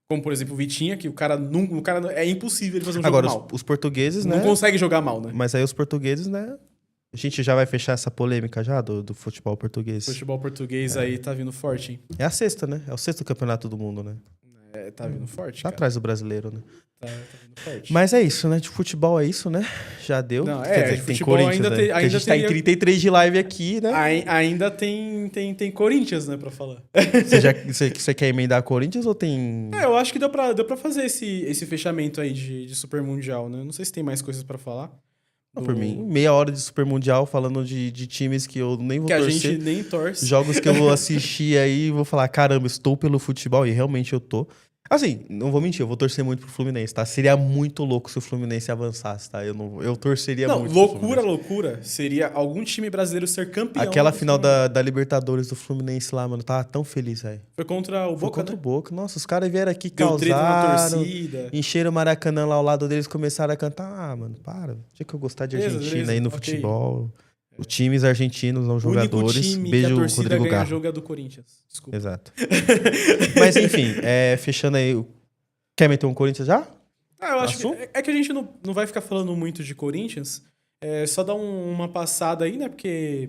Speaker 1: como por exemplo o Vitinha, que o cara é impossível ele fazer um
Speaker 2: Agora,
Speaker 1: jogo mal.
Speaker 2: os portugueses,
Speaker 1: Não
Speaker 2: né?
Speaker 1: consegue jogar mal, né?
Speaker 2: Mas aí os portugueses, né? A gente já vai fechar essa polêmica já do futebol português.
Speaker 1: O futebol português aí tá vindo forte, hein?
Speaker 2: É a sexta, né? É o sexto campeonato do mundo, né?
Speaker 1: Tá vindo forte,
Speaker 2: Tá
Speaker 1: cara.
Speaker 2: atrás do brasileiro, né?
Speaker 1: Tá vindo forte.
Speaker 2: Mas é isso, né? De futebol é isso, né? Já deu.
Speaker 1: Não,
Speaker 2: Quer dizer,
Speaker 1: de
Speaker 2: que tem
Speaker 1: futebol
Speaker 2: Corinthians,
Speaker 1: ainda
Speaker 2: né?
Speaker 1: tem-
Speaker 2: Porque a
Speaker 1: ainda
Speaker 2: gente tá em
Speaker 1: teria-
Speaker 2: 33 de live aqui, né?
Speaker 1: Ainda tem Corinthians, né, pra falar.
Speaker 2: Você quer emendar Corinthians ou tem...
Speaker 1: Eu acho que deu pra fazer esse fechamento aí de Super Mundial, né? Não sei se tem mais coisas pra falar.
Speaker 2: Não, por mim, meia hora de Super Mundial falando de times que eu nem vou
Speaker 1: Que a
Speaker 2: torcer.
Speaker 1: gente nem torce.
Speaker 2: Jogos que eu vou assistir aí e vou falar, caramba, estou pelo futebol. E realmente eu tô. Assim, não vou mentir, eu vou torcer muito pro Fluminense, tá? Seria muito louco se o Fluminense avançasse, tá? Eu torceria
Speaker 1: Não,
Speaker 2: muito pro Fluminense.
Speaker 1: loucura seria algum time brasileiro ser campeão.
Speaker 2: Aquela
Speaker 1: do
Speaker 2: final
Speaker 1: Fluminense.
Speaker 2: da Libertadores do Fluminense lá, mano, tava tão feliz, velho.
Speaker 1: Foi contra o
Speaker 2: Foi
Speaker 1: Boca,
Speaker 2: contra
Speaker 1: né?
Speaker 2: o Boca. Nossa, os caras vieram aqui,
Speaker 1: Deu treta na
Speaker 2: causaram,
Speaker 1: torcida.
Speaker 2: encheram o Maracanã lá ao lado deles, começaram a cantar. Ah, mano, para. Tinha que eu gostar de
Speaker 1: Beleza,
Speaker 2: Argentina
Speaker 1: beleza,
Speaker 2: aí no
Speaker 1: ok.
Speaker 2: futebol. Os times argentinos, não
Speaker 1: O
Speaker 2: jogadores.
Speaker 1: único time que
Speaker 2: Beijo,
Speaker 1: a torcida
Speaker 2: Rodrigo
Speaker 1: ganha
Speaker 2: Garro.
Speaker 1: jogo é do Corinthians. Desculpa.
Speaker 2: Exato. Mas enfim, fechando aí. Quer meter um Corinthians já?
Speaker 1: Eu acho
Speaker 2: Assunto?
Speaker 1: que, é que a gente não vai ficar falando muito de Corinthians. Só dar uma passada aí, né? Porque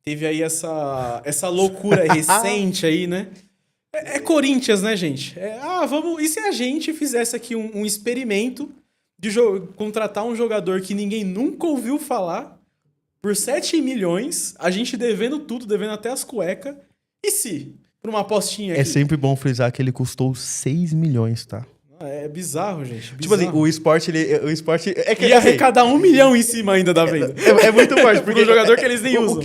Speaker 1: teve aí essa loucura recente aí, né? É Corinthians, né, gente? Vamos. E se a gente fizesse aqui um experimento de contratar um jogador que ninguém nunca ouviu falar por 7 milhões, a gente devendo tudo, devendo até as cuecas. E se? Por uma apostinha aqui.
Speaker 2: É sempre bom frisar que ele custou 6 milhões, tá?
Speaker 1: É bizarro, gente.
Speaker 2: Tipo assim,
Speaker 1: bizarro.
Speaker 2: o esporte, o esporte... É que,
Speaker 1: Ia
Speaker 2: assim,
Speaker 1: arrecadar 1 milhão em cima ainda da venda.
Speaker 2: é muito forte,
Speaker 1: Por
Speaker 2: porque
Speaker 1: um jogador que eles nem usam.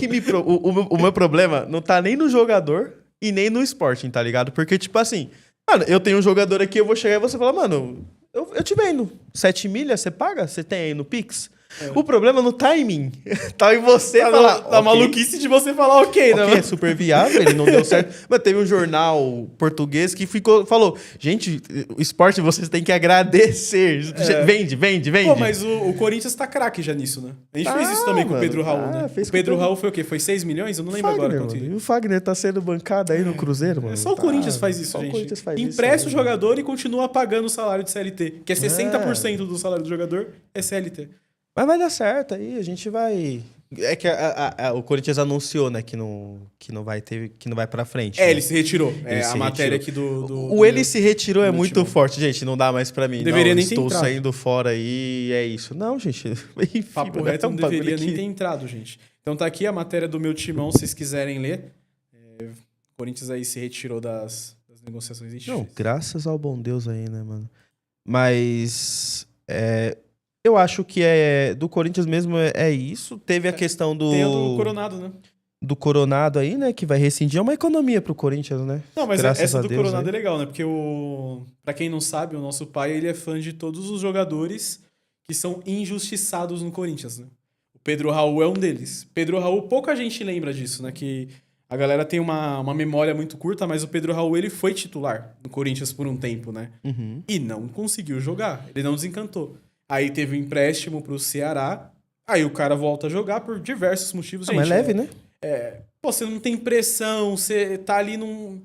Speaker 2: O meu problema não tá nem no jogador e nem no Sporting, tá ligado? Porque, tipo assim, mano, eu tenho um jogador aqui, eu vou chegar e você fala, mano, eu te vendo. 7 milhas, você paga? Você tem aí no Pix? O problema não tá em mim. Tá em você falar.
Speaker 1: Tá maluquice de você falar ok, né?
Speaker 2: Ok, é super viável, ele não deu certo. Mas teve um jornal português que falou: gente, o esporte vocês têm que agradecer. Vende.
Speaker 1: Pô, mas o Corinthians tá craque já nisso, né? A gente fez isso também com o
Speaker 2: mano,
Speaker 1: Pedro Raul, né?
Speaker 2: fez
Speaker 1: O
Speaker 2: com
Speaker 1: Pedro
Speaker 2: o
Speaker 1: Raul foi o quê? Foi 6 milhões? Eu não lembro agora quanto.
Speaker 2: E o Fagner tá sendo bancado aí no Cruzeiro, mano.
Speaker 1: Só o Corinthians faz isso,
Speaker 2: só
Speaker 1: gente.
Speaker 2: O Corinthians faz isso,
Speaker 1: Empresta o
Speaker 2: né?
Speaker 1: jogador e continua pagando o salário de CLT, que é 60% do salário do jogador é CLT.
Speaker 2: Mas vai dar certo aí, a gente vai. É que o Corinthians anunciou, né, que não vai pra frente. né?
Speaker 1: Ele se retirou.
Speaker 2: Ele
Speaker 1: A
Speaker 2: se
Speaker 1: matéria
Speaker 2: retirou.
Speaker 1: aqui
Speaker 2: O ele se retirou é
Speaker 1: do
Speaker 2: muito
Speaker 1: Timão.
Speaker 2: forte, gente. Não dá mais pra mim.
Speaker 1: Deveria
Speaker 2: não,
Speaker 1: nem ter
Speaker 2: estou
Speaker 1: entrado.
Speaker 2: saindo fora aí, é isso. Não, gente. Enfim,
Speaker 1: Papo
Speaker 2: mano,
Speaker 1: reto
Speaker 2: é um
Speaker 1: não
Speaker 2: bagulho
Speaker 1: deveria nem
Speaker 2: que-
Speaker 1: ter entrado, gente. Então tá aqui a matéria do meu timão, se vocês quiserem ler. O Corinthians aí se retirou das negociações em
Speaker 2: Não, graças ao bom Deus aí, né, mano? Mas eu acho que do Corinthians mesmo é isso. Teve a questão
Speaker 1: Tem a do Coronado, né?
Speaker 2: do Coronado aí, né, que vai rescindir. É uma economia pro Corinthians, né?
Speaker 1: Não, mas
Speaker 2: Graças
Speaker 1: essa
Speaker 2: a
Speaker 1: do
Speaker 2: Deus
Speaker 1: Coronado
Speaker 2: aí.
Speaker 1: é legal, né? Porque pra quem não sabe, o nosso pai, ele é fã de todos os jogadores que são injustiçados no Corinthians, né? O Pedro Raul é um deles. Pedro Raul, pouca gente lembra disso, né? Que a galera tem uma memória muito curta, mas o Pedro Raul, ele foi titular no Corinthians por um tempo, né?
Speaker 2: Uhum.
Speaker 1: E não conseguiu jogar. Ele não desencantou. Aí teve um empréstimo pro Ceará. Aí o cara volta a jogar por diversos motivos.
Speaker 2: Ah, mas
Speaker 1: Gente,
Speaker 2: leve, né?
Speaker 1: Pô, você não tem pressão, você tá ali num...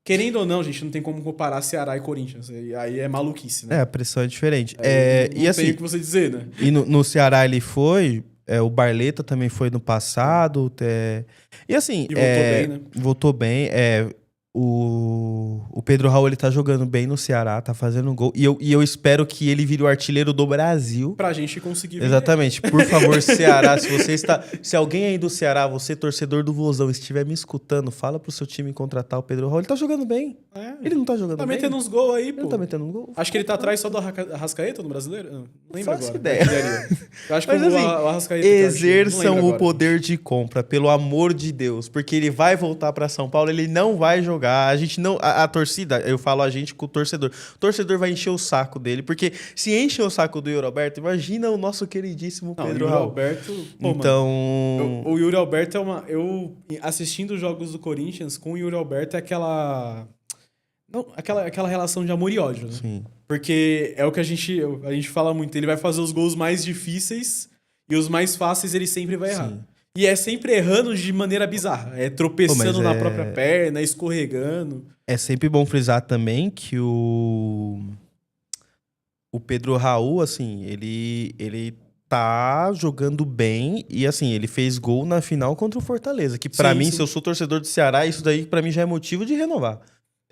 Speaker 1: Querendo ou não, gente, não tem como comparar Ceará e Corinthians. E aí é maluquice, né?
Speaker 2: A pressão é diferente.
Speaker 1: Não
Speaker 2: e
Speaker 1: tem
Speaker 2: assim,
Speaker 1: o que você dizer, né?
Speaker 2: e no Ceará ele foi, o Barleta também foi no passado. E assim,
Speaker 1: E voltou bem, né?
Speaker 2: voltou bem. O Pedro Raul, ele tá jogando bem no Ceará, tá fazendo gol. E eu espero que ele vire o artilheiro do Brasil.
Speaker 1: Pra gente conseguir vender.
Speaker 2: Exatamente. Por favor, Ceará, se você está... Se alguém aí do Ceará, você torcedor do Vozão, estiver me escutando, fala pro seu time contratar o Pedro Raul. Ele tá jogando bem. Ele não tá jogando
Speaker 1: Tá
Speaker 2: bem?
Speaker 1: metendo uns gols aí,
Speaker 2: Ele
Speaker 1: pô.
Speaker 2: não tá metendo um gol?
Speaker 1: Acho que ele tá atrás só do Arrascaeta no Brasileiro? Não lembro
Speaker 2: Faço
Speaker 1: agora.
Speaker 2: ideia.
Speaker 1: Eu acho que
Speaker 2: Mas
Speaker 1: o
Speaker 2: assim,
Speaker 1: Arrascaeta que é o artilheiro, não
Speaker 2: exerçam
Speaker 1: lembro
Speaker 2: o
Speaker 1: agora.
Speaker 2: poder de compra, pelo amor de Deus. Porque ele vai voltar pra São Paulo, ele não vai jogar. A gente não... A torcida, eu falo a gente com o torcedor. O torcedor vai encher o saco dele. Porque se enche o saco do Yuri Alberto, imagina o nosso queridíssimo
Speaker 1: Não, o
Speaker 2: Pedro
Speaker 1: Yuri
Speaker 2: Raul.
Speaker 1: Alberto... Pô,
Speaker 2: Então...
Speaker 1: mano, o Yuri Alberto é uma... Eu, assistindo os jogos do Corinthians, com o Yuri Alberto é aquela... Não, aquela relação de amor e ódio, né?
Speaker 2: Sim.
Speaker 1: Porque é o que a gente fala muito. Ele vai fazer os gols mais difíceis e os mais fáceis ele sempre vai errar.
Speaker 2: Sim.
Speaker 1: E é sempre errando de maneira bizarra. É tropeçando na própria perna, escorregando.
Speaker 2: É sempre bom frisar também que o Pedro Raul, assim, ele tá jogando bem e, assim, ele fez gol na final contra o Fortaleza. Que pra
Speaker 1: Sim,
Speaker 2: mim,
Speaker 1: sim.
Speaker 2: se eu sou torcedor do Ceará, isso daí pra mim já é motivo de renovar.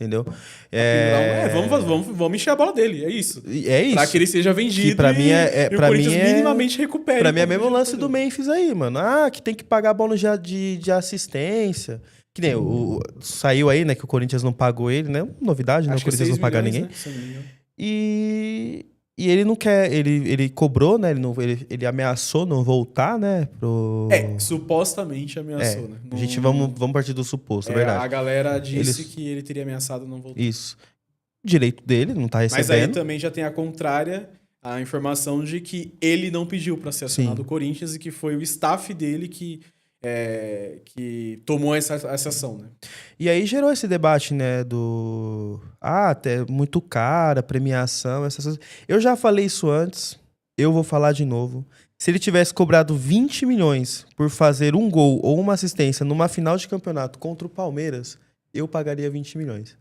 Speaker 2: Entendeu?
Speaker 1: Vamos encher a bola dele, é isso.
Speaker 2: É isso.
Speaker 1: Pra que ele seja vendido
Speaker 2: Que pra mim
Speaker 1: e o
Speaker 2: pra
Speaker 1: Corinthians
Speaker 2: mim
Speaker 1: minimamente recupere.
Speaker 2: Pra mim é
Speaker 1: como
Speaker 2: mesmo
Speaker 1: já
Speaker 2: lance
Speaker 1: perdeu.
Speaker 2: do Memphis aí, mano. Ah, que tem que pagar bônus de assistência. Que nem saiu aí, né, que o Corinthians não pagou ele, né? Novidade, né?
Speaker 1: Acho
Speaker 2: O
Speaker 1: que
Speaker 2: Corinthians
Speaker 1: 6
Speaker 2: não pagar
Speaker 1: milhões,
Speaker 2: ninguém.
Speaker 1: né? Se eu não me engano.
Speaker 2: E ele não quer, ele cobrou, né? Ele ameaçou não voltar, né?
Speaker 1: Supostamente ameaçou, né?
Speaker 2: A gente vamos partir do suposto, é verdade.
Speaker 1: A galera disse que ele teria ameaçado não voltar.
Speaker 2: Isso. Direito dele, não tá recebendo.
Speaker 1: Mas aí também já tem a contrária, a informação de que ele não pediu pra ser acionado o Corinthians e que foi o staff dele que tomou essa ação, né?
Speaker 2: E aí gerou esse debate, né, até muito cara, premiação, essas coisas. Eu já falei isso antes, eu vou falar de novo. Se ele tivesse cobrado 20 milhões por fazer um gol ou uma assistência numa final de campeonato contra o Palmeiras, eu pagaria 20 milhões.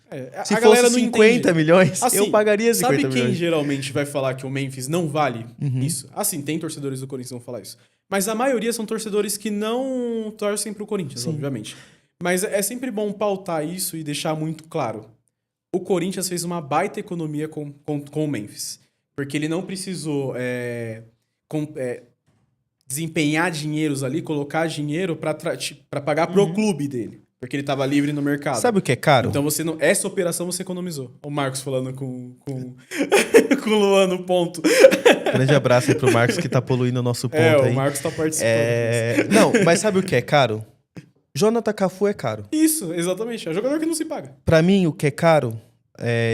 Speaker 2: Se
Speaker 1: a
Speaker 2: fosse
Speaker 1: galera não
Speaker 2: 50
Speaker 1: entende.
Speaker 2: milhões,
Speaker 1: Assim,
Speaker 2: eu pagaria 50
Speaker 1: milhões. Sabe quem geralmente vai falar que o Memphis não vale isso? Assim, tem torcedores do Corinthians que vão falar isso. Mas a maioria são torcedores que não torcem pro Corinthians, obviamente. Mas é sempre bom pautar isso e deixar muito claro. O Corinthians fez uma baita economia com o Memphis. Porque ele não precisou desempenhar dinheiros ali, colocar dinheiro pra pagar pro clube dele. Porque ele tava livre no mercado.
Speaker 2: Sabe o que é caro?
Speaker 1: Então essa operação você economizou. O Marcos falando com o Luan no ponto.
Speaker 2: Grande abraço aí pro Marcos que tá poluindo o nosso ponto aí.
Speaker 1: O Marcos tá participando.
Speaker 2: Não, mas sabe o que é caro? Jonathan Cafu é caro.
Speaker 1: Isso, exatamente. É um jogador que não se paga.
Speaker 2: Pra mim, o que é caro,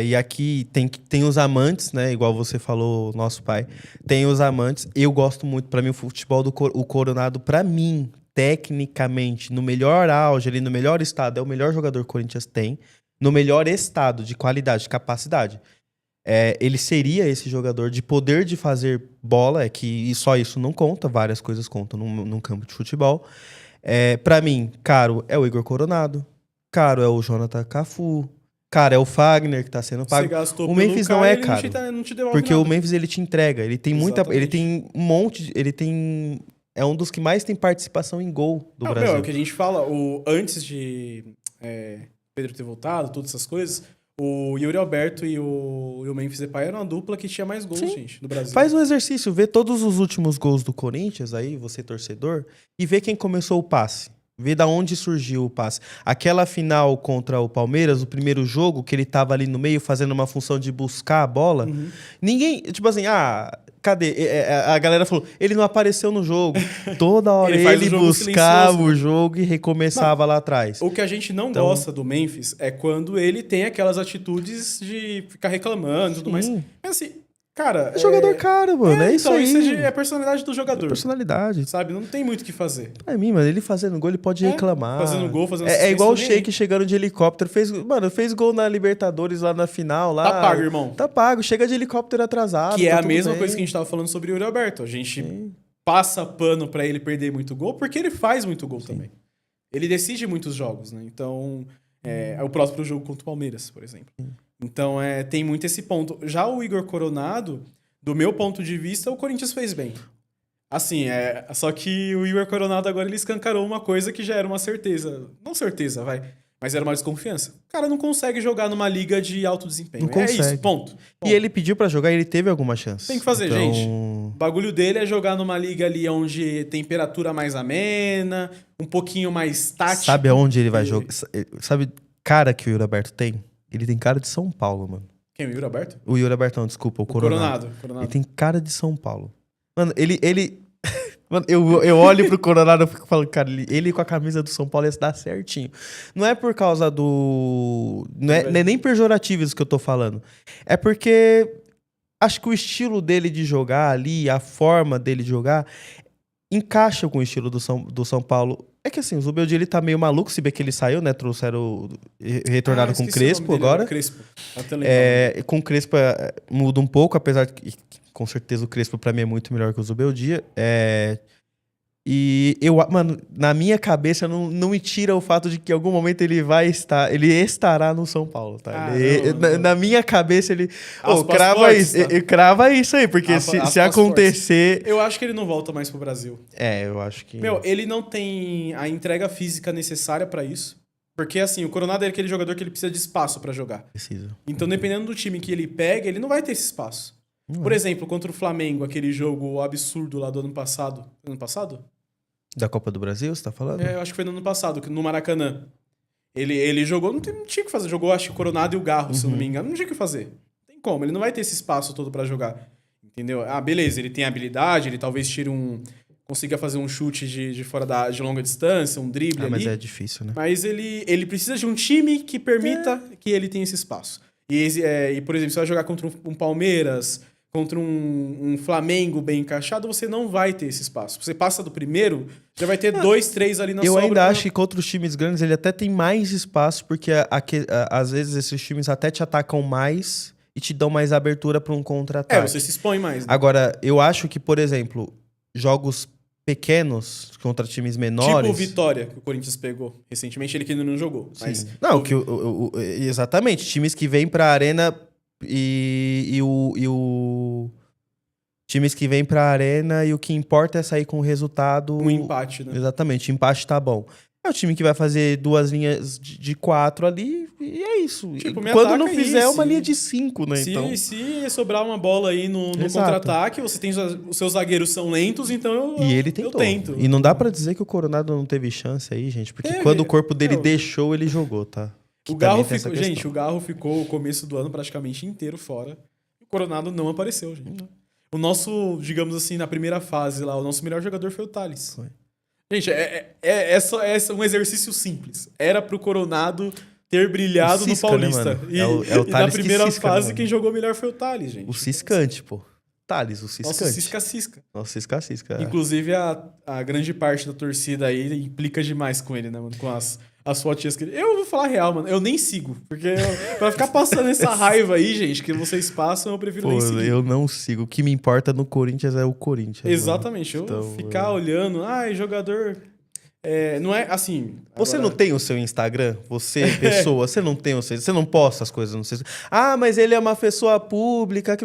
Speaker 2: e aqui tem os amantes, né? Igual você falou, nosso pai. Tem os amantes. Eu gosto muito, pra mim, o futebol o Coronado, pra mim, tecnicamente, no melhor auge, ali no melhor estado, é o melhor jogador que o Corinthians tem. No melhor estado de qualidade, de capacidade. Ele seria esse jogador de poder de fazer bola, e só isso não conta, várias coisas contam num campo de futebol. Pra mim, caro é o Igor Coronado, caro é o Jonathan Cafu, caro é o Fagner, que tá sendo pago.
Speaker 1: Você gastou
Speaker 2: O Memphis não é caro,
Speaker 1: não te devolve
Speaker 2: porque
Speaker 1: nada.
Speaker 2: o Memphis ele te entrega, ele tem ele tem um monte, é um dos que mais tem participação em gol do Brasil.
Speaker 1: É o que a gente fala, antes de Pedro ter voltado, todas essas coisas, o Yuri Alberto e o Memphis Depay eram uma dupla que tinha mais gols, gente, no Brasil.
Speaker 2: Faz um exercício, vê todos os últimos gols do Corinthians aí, você torcedor, e vê quem começou o passe. Vê da onde surgiu o passe. Aquela final contra o Palmeiras, o primeiro jogo, que ele tava ali no meio fazendo uma função de buscar a bola. Ninguém, tipo assim, cadê? A galera falou, ele não apareceu no jogo. Toda hora ele buscava o jogo e recomeçava lá atrás.
Speaker 1: O que a gente não gosta do Memphis é quando ele tem aquelas atitudes de ficar reclamando e tudo mais. Mas assim, cara...
Speaker 2: É jogador caro, mano. É isso aí.
Speaker 1: Isso é a personalidade do jogador.
Speaker 2: Personalidade.
Speaker 1: Sabe? Não tem muito o que fazer.
Speaker 2: Pra mim, mano, ele fazendo gol, ele pode reclamar.
Speaker 1: Fazendo gol, fazendo
Speaker 2: É igual o Sheik chegando de helicóptero. Fez gol na Libertadores lá na final. Lá.
Speaker 1: Tá pago, irmão.
Speaker 2: Tá pago. Chega de helicóptero atrasado.
Speaker 1: Que é
Speaker 2: tá
Speaker 1: a mesma
Speaker 2: bem.
Speaker 1: coisa que a gente tava falando sobre o Yuri Alberto. A gente passa pano pra ele perder muito gol, porque ele faz muito gol também. Ele decide muitos jogos, né? Então, é o próximo jogo contra o Palmeiras, por exemplo. Então, tem muito esse ponto. Já o Igor Coronado, do meu ponto de vista, o Corinthians fez bem. Assim, só que o Igor Coronado agora ele escancarou uma coisa que já era uma certeza. Não certeza, vai. Mas era uma desconfiança. O cara não consegue jogar numa liga de alto desempenho.
Speaker 2: Não consegue.
Speaker 1: É isso, ponto.
Speaker 2: E ele pediu pra jogar e ele teve alguma chance.
Speaker 1: Tem que fazer, gente. O bagulho dele é jogar numa liga ali onde temperatura mais amena, um pouquinho mais tática.
Speaker 2: Sabe aonde ele vai jogar? Sabe cara que o Yuri Alberto tem? Ele tem cara de São Paulo, mano.
Speaker 1: Quem, o Yuri Alberto?
Speaker 2: O Yuri Alberto, não, desculpa, o Coronado. Ele tem cara de São Paulo. Mano, ele... Mano, eu olho pro Coronado e fico falando, cara, ele com a camisa do São Paulo ia se dar certinho. Não é por causa do... Não é nem pejorativo isso que eu tô falando. É porque acho que o estilo dele de jogar ali, a forma dele de jogar, encaixa com o estilo do São Paulo. É que assim, o Zubeldia, ele tá meio maluco, se bem que ele saiu, né? Trouxeram... Retornaram com o Crespo agora.
Speaker 1: Crespo.
Speaker 2: Com o Crespo muda um pouco, apesar de que com certeza o Crespo pra mim é muito melhor que o Zubeldia. E eu, mano, na minha cabeça não me tira o fato de que em algum momento ele estará no São Paulo, tá? Na minha cabeça ele... crava isso aí, porque se acontecer...
Speaker 1: Eu acho que ele não volta mais pro Brasil.
Speaker 2: Eu acho que...
Speaker 1: Ele não tem a entrega física necessária pra isso. Porque, assim, o Coronado é aquele jogador que ele precisa de espaço pra jogar.
Speaker 2: Precisa.
Speaker 1: Então, dependendo do time que ele pega, ele não vai ter esse espaço. Por exemplo, contra o Flamengo, aquele jogo absurdo lá do ano passado. Ano passado?
Speaker 2: Da Copa do Brasil, você tá falando?
Speaker 1: Eu acho que foi no ano passado, no Maracanã. Ele jogou, não tinha o que fazer. Jogou, acho que o Coronado e o Garro, se eu não me engano. Não tinha o que fazer. Não tem como, ele não vai ter esse espaço todo pra jogar. Entendeu? Beleza, ele tem habilidade, ele talvez consiga fazer um chute de fora de longa distância, um drible ali.
Speaker 2: Mas é difícil, né?
Speaker 1: Mas ele precisa de um time que permita que ele tenha esse espaço. E, por exemplo, você vai jogar contra um Palmeiras, contra um Flamengo bem encaixado, você não vai ter esse espaço. Você passa do primeiro, já vai ter 2, 3 ali na sobra.
Speaker 2: Eu ainda acho que contra os times grandes ele até tem mais espaço, porque às vezes esses times até te atacam mais e te dão mais abertura para um contra-ataque.
Speaker 1: Você se expõe mais, né?
Speaker 2: Agora, eu acho que, por exemplo, jogos pequenos contra times menores...
Speaker 1: Tipo o Vitória, que o Corinthians pegou recentemente, ele que ainda não jogou. Mas
Speaker 2: exatamente, times que vêm pra arena times que vêm pra arena e o que importa é sair com o resultado...
Speaker 1: Um empate, né?
Speaker 2: Exatamente, empate tá bom. É o time que vai fazer 2 linhas de 4 ali e é isso. Quando não fizer, uma linha de 5, né?
Speaker 1: Se sobrar uma bola aí no contra-ataque, você tem os seus zagueiros são lentos, então
Speaker 2: ele tentou.
Speaker 1: Eu tento.
Speaker 2: E não dá pra dizer que o Coronado não teve chance aí, gente, porque quando o corpo dele deixou, ele jogou, tá?
Speaker 1: O Garro ficou, gente, o Garro ficou o começo do ano praticamente inteiro fora. O Coronado não apareceu, gente. O nosso, digamos assim, na primeira fase lá, o nosso melhor jogador foi o Thales.
Speaker 2: Foi.
Speaker 1: Gente, é um exercício simples. Era pro Coronado ter brilhado no Paulista.
Speaker 2: Né, e
Speaker 1: na primeira fase, quem jogou melhor foi o Thales, gente.
Speaker 2: O Ciscante, pô. Thales, o Ciscante.
Speaker 1: Nosso
Speaker 2: Cisca-cisca.
Speaker 1: Inclusive, a grande parte da torcida aí implica demais com ele, né, mano? Com as fotinhas que ele... Eu vou falar real, mano. Eu nem sigo. Porque pra ficar passando essa raiva aí, gente, que vocês passam, eu prefiro nem seguir.
Speaker 2: Eu não sigo. O que me importa no Corinthians é o Corinthians.
Speaker 1: Exatamente. Mano. Eu ficar olhando... jogador... não é assim...
Speaker 2: Você não tem o seu Instagram? Você, pessoa, você não tem o seu... Você não posta as coisas no seu... mas ele é uma pessoa pública...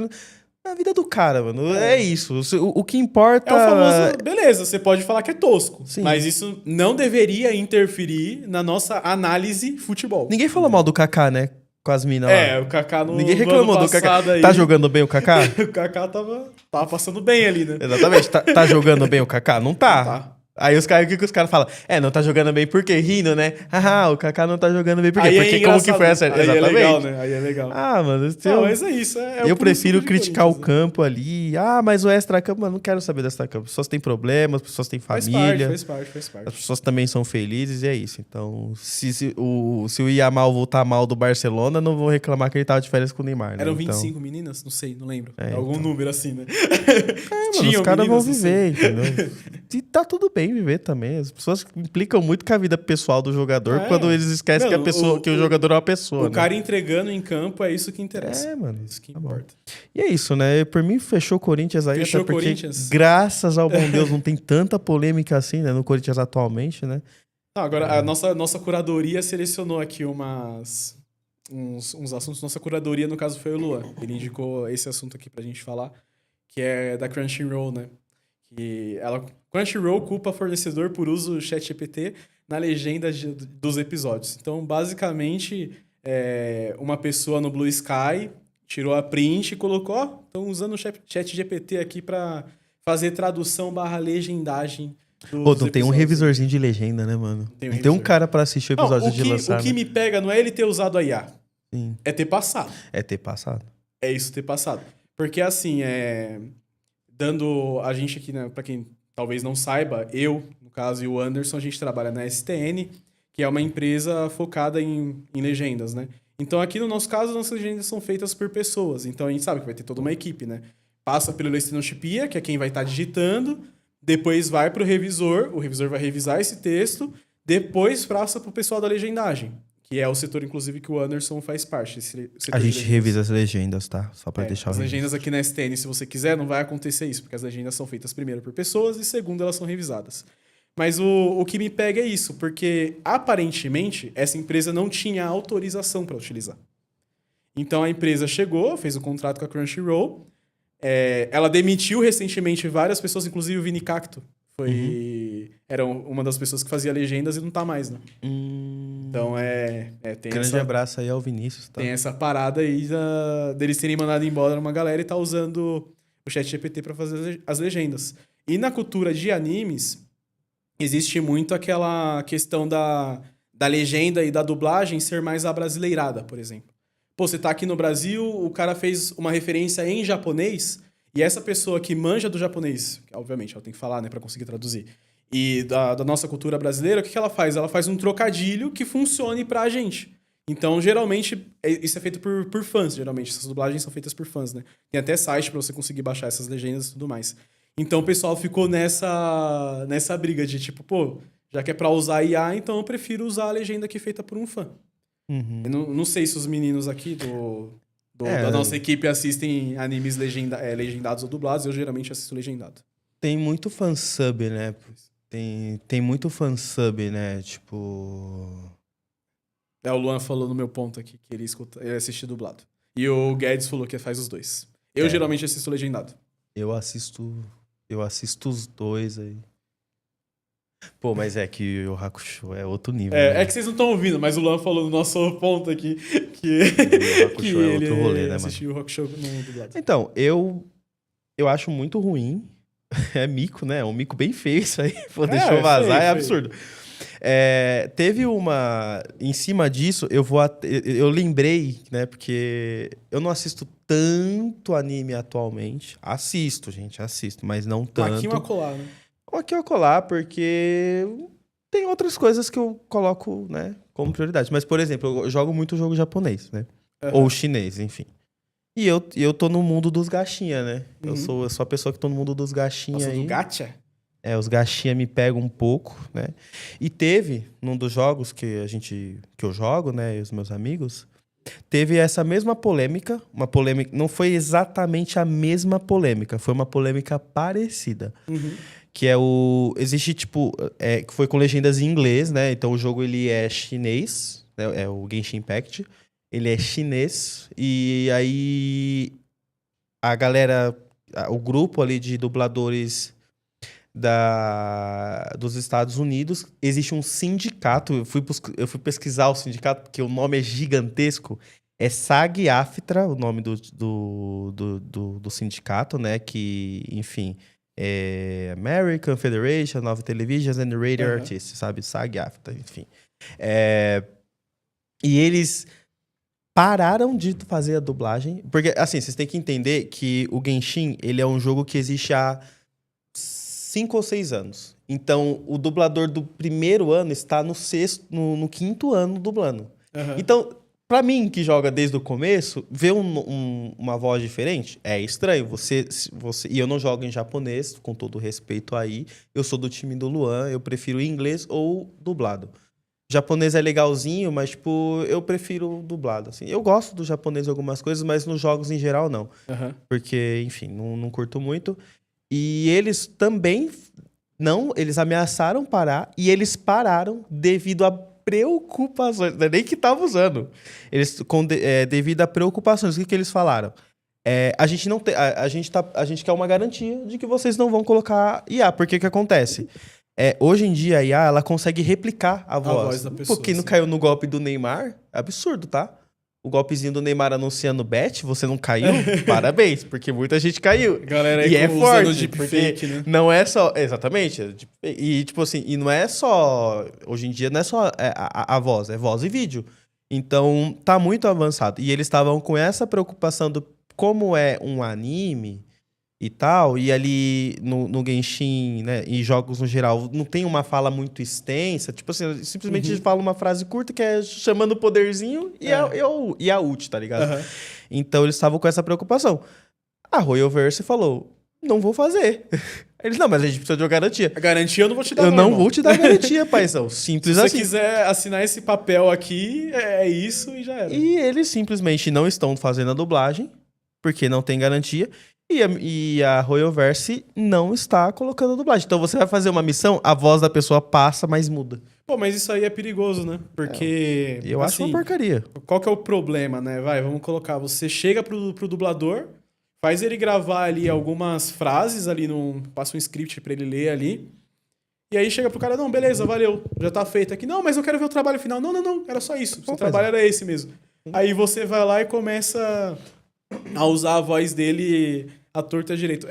Speaker 2: A vida do cara, mano. É isso. O que importa...
Speaker 1: É o famoso... Beleza, você pode falar que é tosco.
Speaker 2: Sim.
Speaker 1: Mas isso não deveria interferir na nossa análise futebol.
Speaker 2: Ninguém falou mal do Kaká, né? Com as minas lá.
Speaker 1: O Kaká
Speaker 2: Ninguém reclamou do Kaká.
Speaker 1: Aí,
Speaker 2: tá jogando bem o Kaká?
Speaker 1: O Kaká tava passando bem ali, né?
Speaker 2: Exatamente. Tá jogando bem o Kaká? Não tá.
Speaker 1: Não tá.
Speaker 2: Aí o que os caras falam? Não tá jogando bem por quê? Rindo, né? O Kaká não tá jogando bem por quê? Porque como que foi essa...
Speaker 1: Aí
Speaker 2: Exatamente.
Speaker 1: É legal, né? Aí é legal.
Speaker 2: Mano...
Speaker 1: Mas é isso.
Speaker 2: Eu prefiro criticar o campo ali. Mas o extra-campo... Mano, não quero saber do extra-campo. As pessoas têm problemas, as pessoas têm família.
Speaker 1: Faz parte.
Speaker 2: As pessoas também são felizes e é isso. Então, se o Yamal voltar mal do Barcelona, não vou reclamar que ele tava de férias com o Neymar, né?
Speaker 1: Eram 25 meninas? Não sei, não lembro. Algum número assim, né?
Speaker 2: Mano, os caras vão viver, entendeu? E tá tudo bem viver também. As pessoas implicam muito com a vida pessoal do jogador quando eles esquecem que o jogador é uma pessoa.
Speaker 1: O cara entregando em campo é isso que interessa.
Speaker 2: Mano.
Speaker 1: Isso que importa.
Speaker 2: E é isso, né? Por mim, fechou o Corinthians aí. Fechou até porque, graças ao bom Deus, não tem tanta polêmica assim, né? No Corinthians atualmente, né?
Speaker 1: Não, agora, a nossa curadoria selecionou aqui uns assuntos. Nossa curadoria, no caso, foi o Luan. Ele indicou esse assunto aqui pra gente falar, que é da Crunchyroll, né? Que Crunchyroll culpa fornecedor por uso do ChatGPT na legenda dos episódios. Então, basicamente, uma pessoa no Blue Sky tirou a print e colocou, ó, estão usando o chat GPT aqui para fazer tradução / legendagem
Speaker 2: Pô, não tem um revisorzinho de legenda, né, mano? Não tem um cara pra assistir o episódio de lançar.
Speaker 1: O que me pega não é ele ter usado a IA.
Speaker 2: Sim.
Speaker 1: É ter passado.
Speaker 2: É ter passado.
Speaker 1: É isso, ter passado. Porque, assim, dando a gente aqui, né, pra quem talvez não saiba, eu, no caso, e o Anderson, a gente trabalha na STN, que é uma empresa focada em legendas, né? Então, aqui no nosso caso, nossas legendas são feitas por pessoas. Então, a gente sabe que vai ter toda uma equipe, né? Passa pelo Estenotipia, que é quem vai estar digitando, depois vai pro revisor, o revisor vai revisar esse texto, depois passa pro pessoal da legendagem, que é o setor, inclusive, que o Anderson faz parte.
Speaker 2: A gente revisa as legendas, tá? Só pra deixar
Speaker 1: as legendas aqui na STN, se você quiser, não vai acontecer isso, porque as legendas são feitas primeiro por pessoas e segundo, elas são revisadas. Mas o que me pega é isso, porque aparentemente essa empresa não tinha autorização para utilizar. Então a empresa chegou, fez o contrato com a Crunchyroll, ela demitiu recentemente várias pessoas, inclusive o Vini Cacto. Era uma das pessoas que fazia legendas e não tá mais, né? Então tem
Speaker 2: grande abraço aí ao Vinícius, tá?
Speaker 1: Tem essa parada aí deles terem mandado embora uma galera e tá usando o ChatGPT para fazer as legendas. E na cultura de animes, existe muito aquela questão da legenda e da dublagem ser mais abrasileirada, por exemplo. Pô, você tá aqui no Brasil, o cara fez uma referência em japonês, e essa pessoa que manja do japonês, que obviamente ela tem que falar, né, pra conseguir traduzir, e da nossa cultura brasileira, o que ela faz? Ela faz um trocadilho que funcione pra gente. Então, geralmente, isso é feito por fãs, geralmente. Essas dublagens são feitas por fãs, né? Tem até site pra você conseguir baixar essas legendas e tudo mais. Então, o pessoal ficou nessa briga de tipo, pô, já que é pra usar IA, então eu prefiro usar a legenda aqui feita por um fã. Eu não sei se os meninos aqui da nossa equipe assistem animes legendados ou dublados. Eu geralmente assisto legendado.
Speaker 2: Tem muito fansub, né? Tem muito fansub, né? Tipo...
Speaker 1: O Luan falou no meu ponto aqui que ele assiste dublado. E o Guedes falou que faz os dois. Eu geralmente assisto legendado.
Speaker 2: Eu assisto os dois aí. Pô, mas é que o Hakusho é outro nível.
Speaker 1: É que vocês não estão ouvindo, mas o Luan falou no nosso ponto aqui que
Speaker 2: o Hakusho é outro rolê, né,
Speaker 1: assistiu o Hakusho no dublado.
Speaker 2: Então, eu acho muito ruim. É mico, né? É um mico bem feio isso aí. Pô, deixou vazar, é absurdo. Teve uma... Em cima disso, eu lembrei, né? Porque eu não assisto tanto anime atualmente. Assisto, mas não tanto.
Speaker 1: Aqui uma colar, né?
Speaker 2: Aqui eu colar, porque tem outras coisas que eu coloco, né, como prioridade. Mas, por exemplo, eu jogo muito jogo japonês, né? Ou chinês, enfim. E eu tô no mundo dos gachinha, né? Eu sou a pessoa que tô no mundo dos gachinha aí.
Speaker 1: Do gacha?
Speaker 2: Os gachinha me pegam um pouco, né? E teve, num dos jogos que eu jogo, né, e os meus amigos, teve essa mesma polêmica, não foi exatamente a mesma polêmica, foi uma polêmica parecida. Que existe, tipo, que foi com legendas em inglês, né? Então o jogo, ele é chinês, né? É o Genshin Impact. Ele é chinês, e aí a galera, o grupo ali de dubladores dos Estados Unidos, existe um sindicato. Eu fui pesquisar o sindicato, porque o nome é gigantesco. É SAG-AFTRA, o nome do sindicato, né? Que, enfim, é American Federation of Television and Radio Artists, sabe? SAG-AFTRA, enfim. E eles pararam de fazer a dublagem. Porque, assim, vocês têm que entender que o Genshin, ele é um jogo que existe há 5 ou 6 anos. Então, o dublador do primeiro ano está no 5º ano dublando. Então, pra mim, que joga desde o começo, ver uma voz diferente é estranho. E eu não jogo em japonês, com todo respeito aí. Eu sou do time do Luan, eu prefiro inglês ou dublado. Japonês é legalzinho, mas, tipo, eu prefiro dublado, assim. Eu gosto do japonês em algumas coisas, mas nos jogos em geral, não. Porque, enfim, não curto muito. E eles também... eles ameaçaram parar, e eles pararam devido a preocupações. Não é nem que tava usando. Devido a preocupações. O que eles falaram? A gente quer uma garantia de que vocês não vão colocar IA. Porque o que acontece? hoje em dia a IA, ela consegue replicar a voz.
Speaker 1: voz da pessoa,
Speaker 2: Pô, quem não
Speaker 1: sim.
Speaker 2: caiu no golpe do Neymar, é absurdo, tá? O golpezinho do Neymar anunciando bet, você não caiu? Parabéns, porque muita gente caiu.
Speaker 1: Galera aí
Speaker 2: E é
Speaker 1: usando
Speaker 2: forte,
Speaker 1: deepfake,
Speaker 2: porque
Speaker 1: né?
Speaker 2: não é só... Exatamente. E, tipo assim, e não é só... Hoje em dia não é só a voz, é voz e vídeo. Então, tá muito avançado. E eles estavam com essa preocupação do como é um anime e tal, e ali no Genshin, né, e jogos no geral, não tem uma fala muito extensa, tipo assim, simplesmente fala uma frase curta que é chamando o poderzinho e a ult, tá ligado?
Speaker 1: Aham.
Speaker 2: Então eles estavam com essa preocupação. A Royalverse falou, não vou fazer. Eles, não, mas a gente precisa de uma garantia.
Speaker 1: A garantia eu não vou te dar,
Speaker 2: Eu não
Speaker 1: irmão.
Speaker 2: vou te dar garantia, paizão. Simples
Speaker 1: Se você
Speaker 2: assim.
Speaker 1: quiser assinar esse papel aqui, é isso e já era.
Speaker 2: E eles simplesmente não estão fazendo a dublagem, porque não tem garantia. E a Royalverse não está colocando a dublagem. Então você vai fazer uma missão, a voz da pessoa passa, mas muda.
Speaker 1: Pô, mas isso aí é perigoso, né? Porque.
Speaker 2: Eu acho uma
Speaker 1: assim,
Speaker 2: porcaria.
Speaker 1: qual que é o problema, né? Vamos colocar. Você chega pro dublador, faz ele gravar ali algumas frases ali, passa um script pra ele ler ali. E aí chega pro cara, não, beleza, valeu, já tá feito aqui. Não, mas eu quero ver o trabalho final. Não, era só isso. Seu trabalho era esse mesmo. Aí você vai lá e começa a usar a voz dele à torta direito.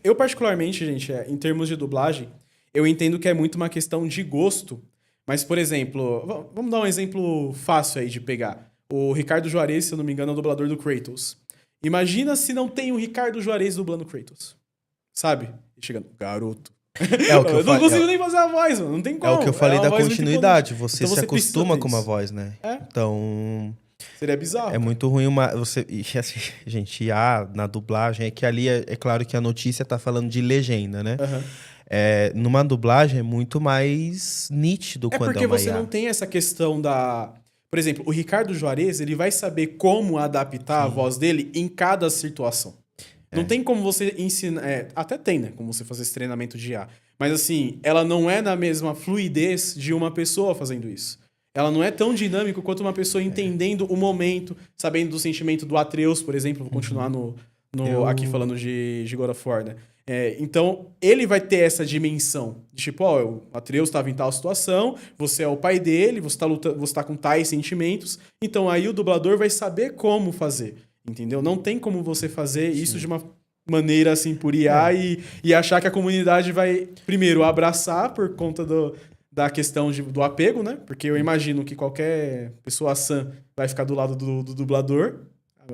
Speaker 1: Eu particularmente, gente, em termos de dublagem, eu entendo que é muito uma questão de gosto. Mas, por exemplo, vamos dar um exemplo fácil aí de pegar. O Ricardo Juarez, se eu não me engano, é o dublador do Kratos. Imagina se não tem o Ricardo Juarez dublando Kratos. Sabe? E chegando, garoto.
Speaker 2: É o que eu
Speaker 1: não consigo
Speaker 2: falei.
Speaker 1: nem fazer a voz, mano. Não tem como.
Speaker 2: É o que eu falei
Speaker 1: uma
Speaker 2: da
Speaker 1: voz muito
Speaker 2: continuidade.
Speaker 1: imponente.
Speaker 2: Você
Speaker 1: Então
Speaker 2: se
Speaker 1: você precisa
Speaker 2: acostuma
Speaker 1: ter
Speaker 2: com uma
Speaker 1: isso.
Speaker 2: voz, né?
Speaker 1: É.
Speaker 2: Então,
Speaker 1: Seria bizarro.
Speaker 2: é muito ruim e assim, gente, na dublagem, é que ali é claro que a notícia tá falando de legenda, né?
Speaker 1: Aham.
Speaker 2: Numa dublagem é muito mais nítido
Speaker 1: É
Speaker 2: quando
Speaker 1: porque
Speaker 2: é uma
Speaker 1: você
Speaker 2: IA.
Speaker 1: não tem essa questão da... Por exemplo, o Ricardo Juarez, ele vai saber como adaptar a voz dele em cada situação. Não tem como você ensinar... até tem, né? Como você fazer esse treinamento de IA. Mas assim, ela não é na mesma fluidez de uma pessoa fazendo isso. Ela não é tão dinâmica quanto uma pessoa entendendo o momento, sabendo do sentimento do Atreus, por exemplo. Vou continuar aqui falando de God of War, né? Então, ele vai ter essa dimensão. De tipo, o Atreus estava em tal situação, você é o pai dele, você tá lutando, você tá com tais sentimentos. Então, aí o dublador vai saber como fazer, entendeu? Não tem como você fazer isso de uma maneira assim por IA e achar que a comunidade vai, primeiro, abraçar por conta da questão do apego, né? Porque eu imagino que qualquer pessoa sã vai ficar do lado do dublador,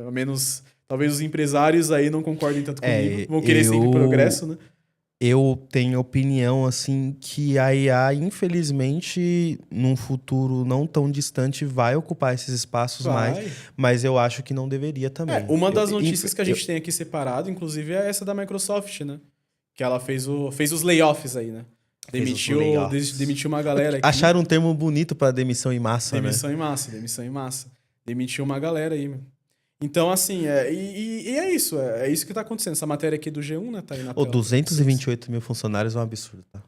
Speaker 1: a menos... Talvez os empresários aí não concordem tanto comigo. Vão querer sempre progresso, né?
Speaker 2: Eu tenho opinião, assim, que a IA, infelizmente, num futuro não tão distante, vai ocupar esses espaços mais. Mas eu acho que não deveria também.
Speaker 1: Uma das notícias que a gente tem aqui separado, inclusive, é essa da Microsoft, né? Que ela fez os layoffs aí, né? Demitiu uma galera aqui.
Speaker 2: Acharam um termo bonito pra demissão em massa,
Speaker 1: Demissão em massa. Demitiu uma galera aí, meu. Então, assim, é isso. É isso que tá acontecendo. Essa matéria aqui do G1, né? Tá aí na tela.
Speaker 2: 228 mil funcionários é um absurdo, tá?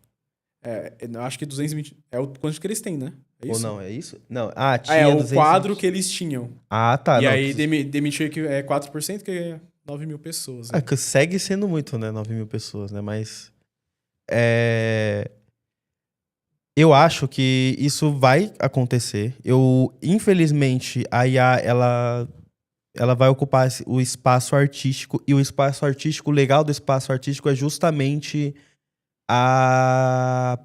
Speaker 1: Eu acho que 220... É o quanto que eles têm, né? É isso?
Speaker 2: Ou não, é isso? Não. Tinha
Speaker 1: É o
Speaker 2: 220.
Speaker 1: quadro que eles tinham.
Speaker 2: Tá.
Speaker 1: E
Speaker 2: não,
Speaker 1: aí demitiu 4%, que é 9 mil pessoas. Né?
Speaker 2: Que segue sendo muito, né? 9 mil pessoas, né? Mas... Eu acho que isso vai acontecer. Infelizmente, a IA, ela vai ocupar o espaço artístico. E o espaço artístico, o legal do espaço artístico é justamente a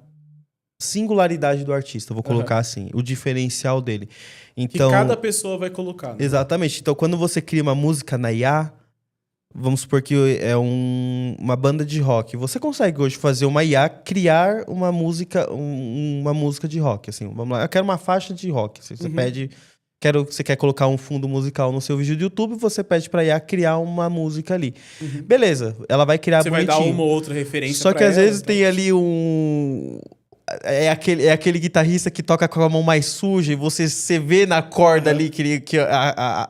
Speaker 2: singularidade do artista, vou colocar assim, o diferencial dele. Então,
Speaker 1: que cada pessoa vai colocar. Né?
Speaker 2: Exatamente. Então, quando você cria uma música na IA, vamos supor que é uma banda de rock. Você consegue hoje fazer uma IA criar uma música de rock. Assim, vamos lá, eu quero uma faixa de rock. Você pede... Você quer colocar um fundo musical no seu vídeo do YouTube, você pede pra IA criar uma música ali. Beleza, ela vai criar bonitinho.
Speaker 1: Você vai dar uma ou outra referência
Speaker 2: Só que às vezes
Speaker 1: então.
Speaker 2: tem ali aquele guitarrista que toca com a mão mais suja e você vê na corda ali que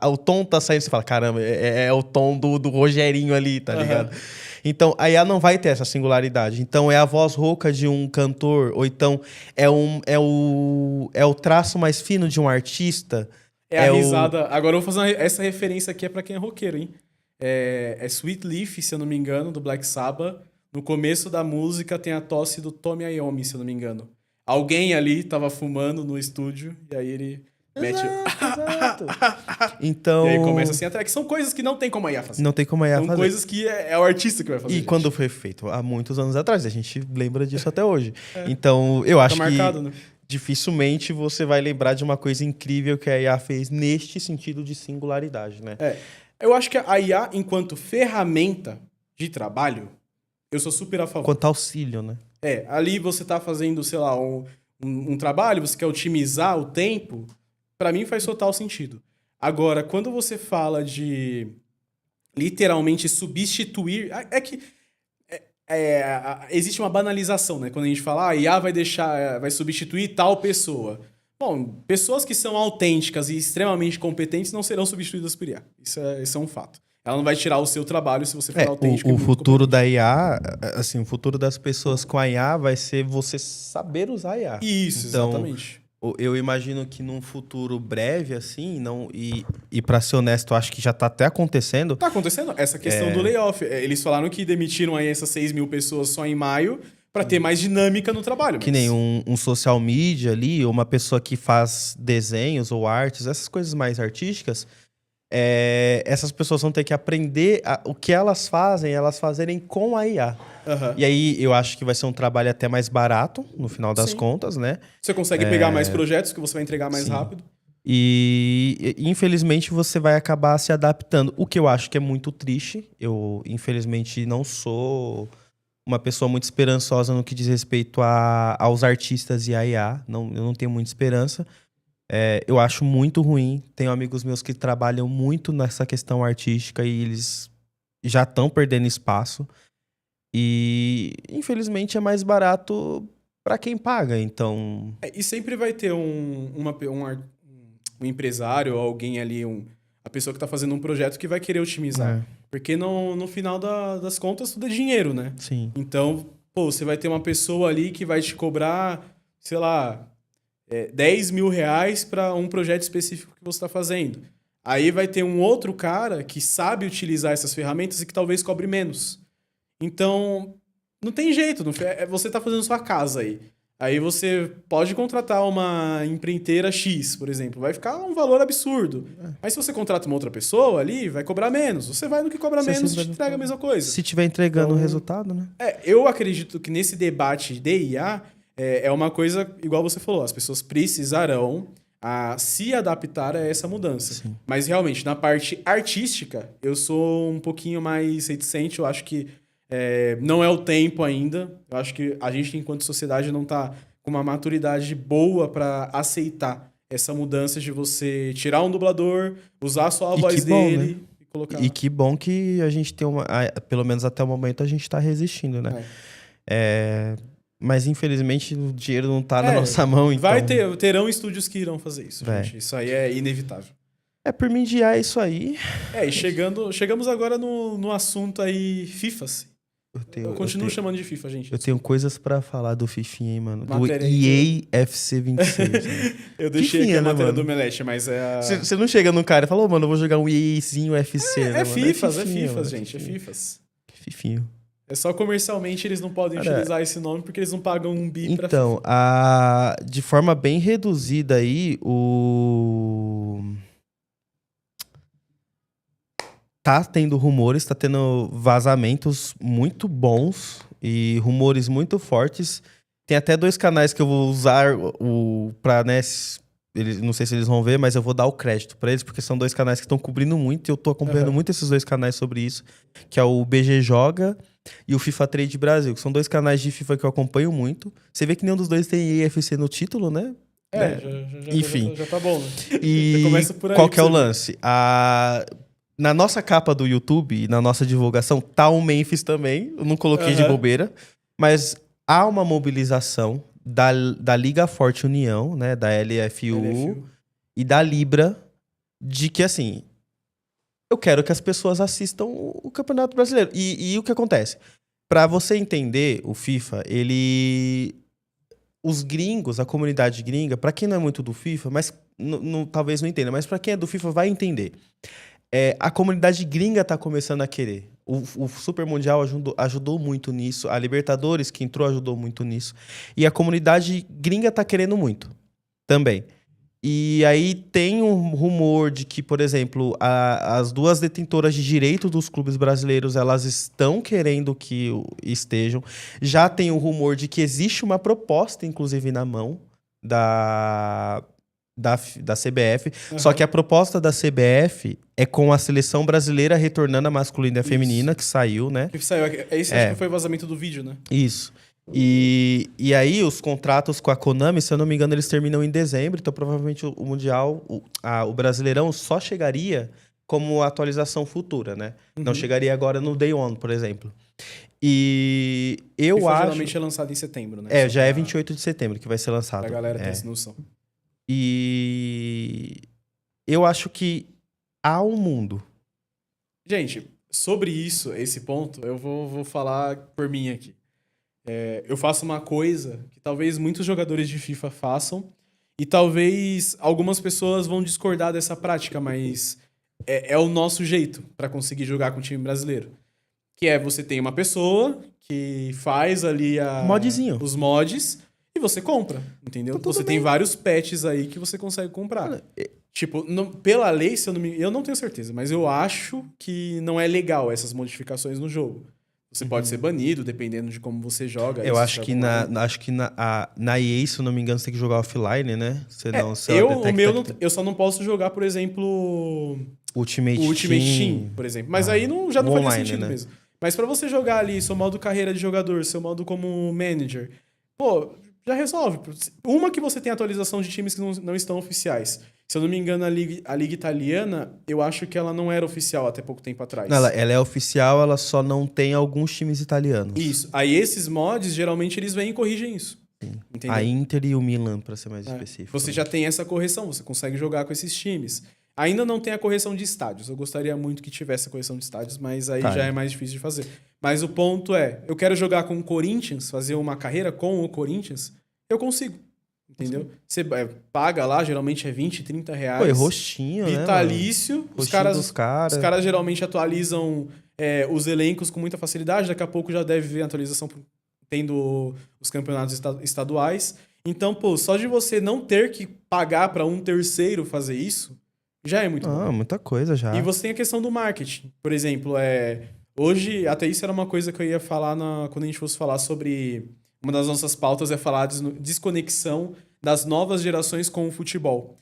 Speaker 2: o tom tá saindo, você fala, caramba, é o tom do Rogerinho ali, tá ligado? Então, a IA não vai ter essa singularidade. Então, é a voz rouca de um cantor, ou então é o traço mais fino de um artista.
Speaker 1: A risada... Agora eu vou fazer essa referência aqui pra quem é roqueiro, hein? É Sweet Leaf, se eu não me engano, do Black Sabbath. no começo da música tem a tosse do Tommy Iommi, se eu não me engano. Alguém ali tava fumando no estúdio e aí ele mete...
Speaker 2: Exato. Então...
Speaker 1: E aí começa assim a track. São coisas que não tem como a IA fazer.
Speaker 2: Não tem como a IA
Speaker 1: São
Speaker 2: fazer.
Speaker 1: coisas que é o artista que vai fazer.
Speaker 2: E
Speaker 1: gente.
Speaker 2: quando foi feito? Há muitos anos atrás. A gente lembra disso até hoje. Então, eu acho
Speaker 1: marcado,
Speaker 2: que
Speaker 1: né?
Speaker 2: dificilmente você vai lembrar de uma coisa incrível que a IA fez neste sentido de singularidade, né?
Speaker 1: Eu acho que a IA, enquanto ferramenta de trabalho, eu sou super a favor.
Speaker 2: Quanto auxílio, né?
Speaker 1: Ali você tá fazendo, sei lá, um trabalho, você quer otimizar o tempo, pra mim faz total sentido. Agora, quando você fala de literalmente substituir... existe uma banalização, né? Quando a gente fala, a IA vai substituir tal pessoa. Bom, pessoas que são autênticas e extremamente competentes não serão substituídas por IA. Isso é um fato. Ela não vai tirar o seu trabalho se você for autêntico.
Speaker 2: O futuro da IA, assim, o futuro das pessoas com a IA vai ser você saber usar a IA.
Speaker 1: Isso,
Speaker 2: então,
Speaker 1: exatamente.
Speaker 2: Eu imagino que num futuro breve, assim, e pra ser honesto, acho que já tá até acontecendo.
Speaker 1: Tá acontecendo essa questão do layoff. Eles falaram que demitiram aí essas 6 mil pessoas só em maio pra ter mais dinâmica no trabalho.
Speaker 2: Que nem um social media ali, ou uma pessoa que faz desenhos ou artes, essas coisas mais artísticas, essas pessoas vão ter que aprender o que elas fazerem com a IA.
Speaker 1: Uhum.
Speaker 2: E aí eu acho que vai ser um trabalho até mais barato, no final das contas, né?
Speaker 1: Você consegue pegar mais projetos que você vai entregar mais rápido.
Speaker 2: E infelizmente você vai acabar se adaptando. O que eu acho que é muito triste. Eu, infelizmente, não sou uma pessoa muito esperançosa no que diz respeito aos artistas e à IA. Eu não tenho muita esperança. Eu acho muito ruim. Tenho amigos meus que trabalham muito nessa questão artística e eles já estão perdendo espaço. E, infelizmente, é mais barato para quem paga, então...
Speaker 1: E sempre vai ter um empresário ou alguém ali, a pessoa que tá fazendo um projeto que vai querer otimizar. Porque no final das contas tudo é dinheiro, né?
Speaker 2: Sim.
Speaker 1: Então, você vai ter uma pessoa ali que vai te cobrar, sei lá, 10 mil reais para um projeto específico que você tá fazendo. Aí vai ter um outro cara que sabe utilizar essas ferramentas e que talvez cobre menos. Então, não tem jeito. Você tá fazendo sua casa aí. Aí você pode contratar uma empreiteira X, por exemplo. Vai ficar um valor absurdo. Mas se você contrata uma outra pessoa ali, vai cobrar menos. Você vai no que cobra menos e te entrega a mesma coisa.
Speaker 2: Se tiver entregando o resultado, né?
Speaker 1: Eu acredito que nesse debate de IA, é uma coisa, igual você falou, as pessoas precisarão se adaptar a essa mudança.
Speaker 2: Sim.
Speaker 1: Mas realmente, na parte artística, eu sou um pouquinho mais reticente. Eu acho que não é o tempo ainda. Eu acho que a gente, enquanto sociedade, não tá com uma maturidade boa para aceitar essa mudança de você tirar um dublador, usar só a voz dele, né? E colocar...
Speaker 2: E que bom que a gente tem pelo menos até o momento, a gente tá resistindo, né? Mas, infelizmente, o dinheiro não tá na nossa mão, então...
Speaker 1: Terão estúdios que irão fazer isso, gente. Isso aí é inevitável.
Speaker 2: Por mim, de é isso aí.
Speaker 1: E chegamos agora no assunto aí FIFAs. Eu continuo chamando de FIFA, gente.
Speaker 2: Eu tenho coisas pra falar do Fifinha, hein, mano.
Speaker 1: Matéria
Speaker 2: do EA FC 26. Né?
Speaker 1: Eu deixei
Speaker 2: Fifinha,
Speaker 1: aqui a matéria
Speaker 2: mano?
Speaker 1: do Melete, mas é a...
Speaker 2: Você não chega no cara e fala, mano, eu vou jogar um EAzinho FC.
Speaker 1: É FIFAs,
Speaker 2: mano,
Speaker 1: gente. É FIFAs.
Speaker 2: Fifinho.
Speaker 1: É só comercialmente eles não podem utilizar esse nome porque eles não pagam um bi pra
Speaker 2: Então,
Speaker 1: FIFA.
Speaker 2: de forma bem reduzida aí, tá tendo rumores, tá tendo vazamentos muito bons e rumores muito fortes. Tem até 2 canais que eu vou usar pra, né, não sei se eles vão ver, mas eu vou dar o crédito pra eles, porque são 2 canais que estão cobrindo muito e eu tô acompanhando muito esses 2 canais sobre isso, que é o BG Joga e o FIFA Trade Brasil, que são 2 canais de FIFA que eu acompanho muito. Você vê que nenhum dos dois tem EFC no título, né? Enfim.
Speaker 1: Já tá bom, né?
Speaker 2: E
Speaker 1: começa por aí,
Speaker 2: qual que é o lance? Na nossa capa do YouTube, na nossa divulgação, tá o Memphis também. Eu não coloquei de bobeira. Mas há uma mobilização da Liga Forte União, né? Da LFU e da Libra, de que, assim, eu quero que as pessoas assistam o Campeonato Brasileiro. E o que acontece? Pra você entender o FIFA, os gringos, a comunidade gringa, pra quem não é muito do FIFA, mas talvez não entenda, mas pra quem é do FIFA vai entender. A comunidade gringa tá começando a querer. O Super Mundial ajudou muito nisso. A Libertadores que entrou ajudou muito nisso. E a comunidade gringa tá querendo muito também. E aí tem um rumor de que, por exemplo, as duas detentoras de direito dos clubes brasileiros, elas estão querendo que estejam. Já tem o rumor de que existe uma proposta, inclusive, na mão da CBF. Só que a proposta da CBF é com a seleção brasileira retornando a masculina e a feminina, que saiu, né?
Speaker 1: Que saiu. Esse acho que foi o vazamento do vídeo, né?
Speaker 2: Isso. E aí, os contratos com a Konami, se eu não me engano, eles terminam em dezembro, então provavelmente o Mundial, o Brasileirão só chegaria como atualização futura, né? Não chegaria agora no Day One, por exemplo. E eu
Speaker 1: FIFA
Speaker 2: acho...
Speaker 1: geralmente é lançado em setembro, né?
Speaker 2: já é 28 de setembro que vai ser lançado.
Speaker 1: Pra galera ter essa noção.
Speaker 2: E eu acho que há um mundo.
Speaker 1: Gente, sobre isso, esse ponto, eu vou falar por mim aqui. Eu faço uma coisa que talvez muitos jogadores de FIFA façam e talvez algumas pessoas vão discordar dessa prática, mas é o nosso jeito pra conseguir jogar com o time brasileiro. Que é você tem uma pessoa que faz ali
Speaker 2: Modzinho.
Speaker 1: os mods e você compra, entendeu?
Speaker 2: Tá
Speaker 1: você
Speaker 2: bem.
Speaker 1: tem vários patches aí que você consegue comprar. Tipo, pela lei, se eu não tenho certeza, mas eu acho que não é legal essas modificações no jogo. Você pode ser banido, dependendo de como você joga.
Speaker 2: Eu acho que na EA, se eu não me engano, você tem que jogar offline, né? Senão,
Speaker 1: eu só não posso jogar, por exemplo,
Speaker 2: Ultimate
Speaker 1: o Ultimate Team, por exemplo. Mas aí já não faria sentido, né? Mesmo. Mas pra você jogar ali seu modo carreira de jogador, seu modo como manager, pô, já resolve. Uma que você tem atualização de times que não estão oficiais. Se eu não me engano, a Liga Italiana, eu acho que ela não era oficial até pouco tempo atrás.
Speaker 2: Não, ela é oficial, ela só não tem alguns times italianos.
Speaker 1: Isso. Aí esses mods, geralmente, eles vêm e corrigem isso.
Speaker 2: Sim.
Speaker 1: Entendeu?
Speaker 2: A Inter e o Milan, pra ser mais específico.
Speaker 1: Você já tem essa correção, você consegue jogar com esses times. Ainda não tem a correção de estádios. Eu gostaria muito que tivesse a correção de estádios, mas aí já é mais difícil de fazer. Mas o ponto é, eu quero jogar com o Corinthians, fazer uma carreira com o Corinthians, eu consigo. Entendeu? Você paga lá, geralmente é 20, 30 reais.
Speaker 2: Pô, é roxinho,
Speaker 1: vitalício.
Speaker 2: Né, os caras
Speaker 1: geralmente atualizam os elencos com muita facilidade. Daqui a pouco já deve ver a atualização tendo os campeonatos estaduais. Então, pô, só de você não ter que pagar para um terceiro fazer isso, já é muito bom.
Speaker 2: Muita coisa já.
Speaker 1: E você tem a questão do marketing. Por exemplo, hoje, até isso era uma coisa que eu ia falar quando a gente fosse falar sobre... Uma das nossas pautas é falar de desconexão das novas gerações com o futebol.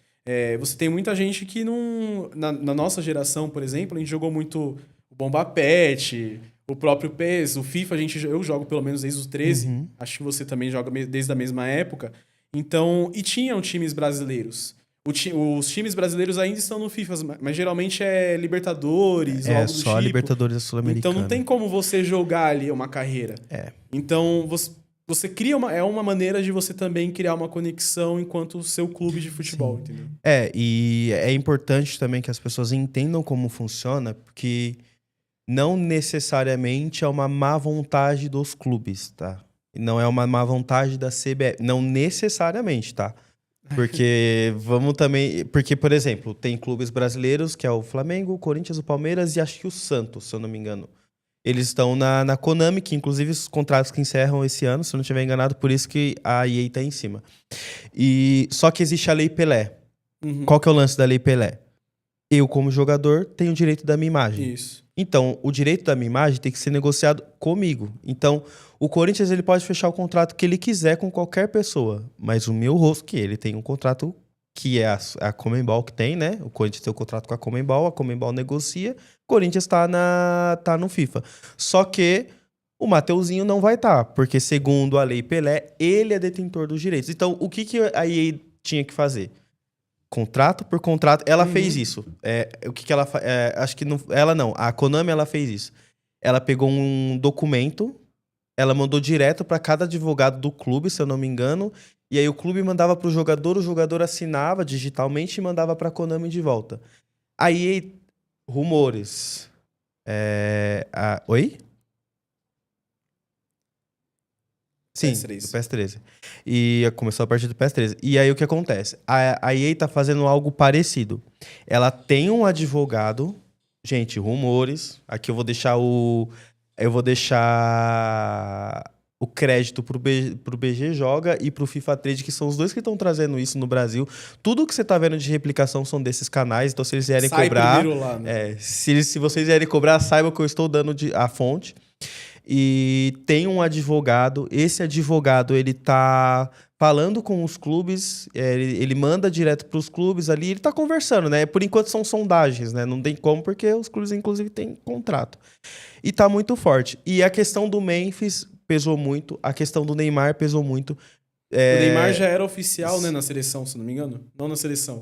Speaker 1: Você tem muita gente que não... Na nossa geração, por exemplo, a gente jogou muito o Bomba Pet, o próprio PES, o FIFA, eu jogo pelo menos desde os 13. Acho que você também joga desde a mesma época. Então, e tinham times brasileiros. Os times brasileiros ainda estão no FIFA, mas geralmente é Libertadores ou algo do tipo.
Speaker 2: Só Libertadores Sul-Americana.
Speaker 1: Então não tem como você jogar ali uma carreira. Então você cria uma maneira de você também criar uma conexão enquanto o seu clube de futebol, entendeu?
Speaker 2: E é importante também que as pessoas entendam como funciona, porque não necessariamente é uma má vontade dos clubes, tá? Não é uma má vontade da CBF. Não necessariamente, tá? Porque Porque, por exemplo, tem clubes brasileiros, que é o Flamengo, o Corinthians, o Palmeiras e acho que o Santos, se eu não me engano. Eles estão na Konami, que inclusive os contratos que encerram esse ano, se eu não estiver enganado, por isso que a EA tá em cima. Só que existe a Lei Pelé. Qual que é o lance da Lei Pelé? Eu, como jogador, tenho o direito da minha imagem.
Speaker 1: Isso.
Speaker 2: Então, o direito da minha imagem tem que ser negociado comigo. Então, o Corinthians ele pode fechar o contrato que ele quiser com qualquer pessoa, mas o meu rosto, que ele tem um contrato que é a Conmebol que tem, né? O Corinthians tem o contrato com a Conmebol negocia, o Corinthians tá no FIFA. Só que o Mateuzinho não vai estar, porque segundo a Lei Pelé, ele é detentor dos direitos. Então, o que a EA tinha que fazer? Contrato por contrato. Ela fez isso. O que ela faz? Acho que não. Ela não. A Konami ela fez isso. Ela pegou um documento, ela mandou direto para cada advogado do clube, se eu não me engano. E aí o clube mandava pro jogador, o jogador assinava digitalmente e mandava pra Konami de volta. Aí, rumores. Oi? Sim,
Speaker 1: PS3.
Speaker 2: do PS13. E começou a partir do PS13. E aí o que acontece? A EA tá fazendo algo parecido. Ela tem um advogado Gente, rumores. Aqui eu vou deixar o crédito pro BG Joga e pro FIFA Trade, que são os dois que estão trazendo isso no Brasil. Tudo que você tá vendo de replicação são desses canais, então se eles vierem cobrar...
Speaker 1: primeiro lá, né?
Speaker 2: Se vocês vierem cobrar, saibam que eu estou dando a fonte. E tem um advogado, esse advogado, ele tá falando com os clubes, ele manda direto para os clubes ali, ele tá conversando, né? Por enquanto são sondagens, né? Não tem como, porque os clubes, inclusive, têm contrato. E tá muito forte. E a questão do Memphis pesou muito, a questão do Neymar pesou muito.
Speaker 1: O Neymar já era oficial, né, na seleção, se não me engano. Não na seleção.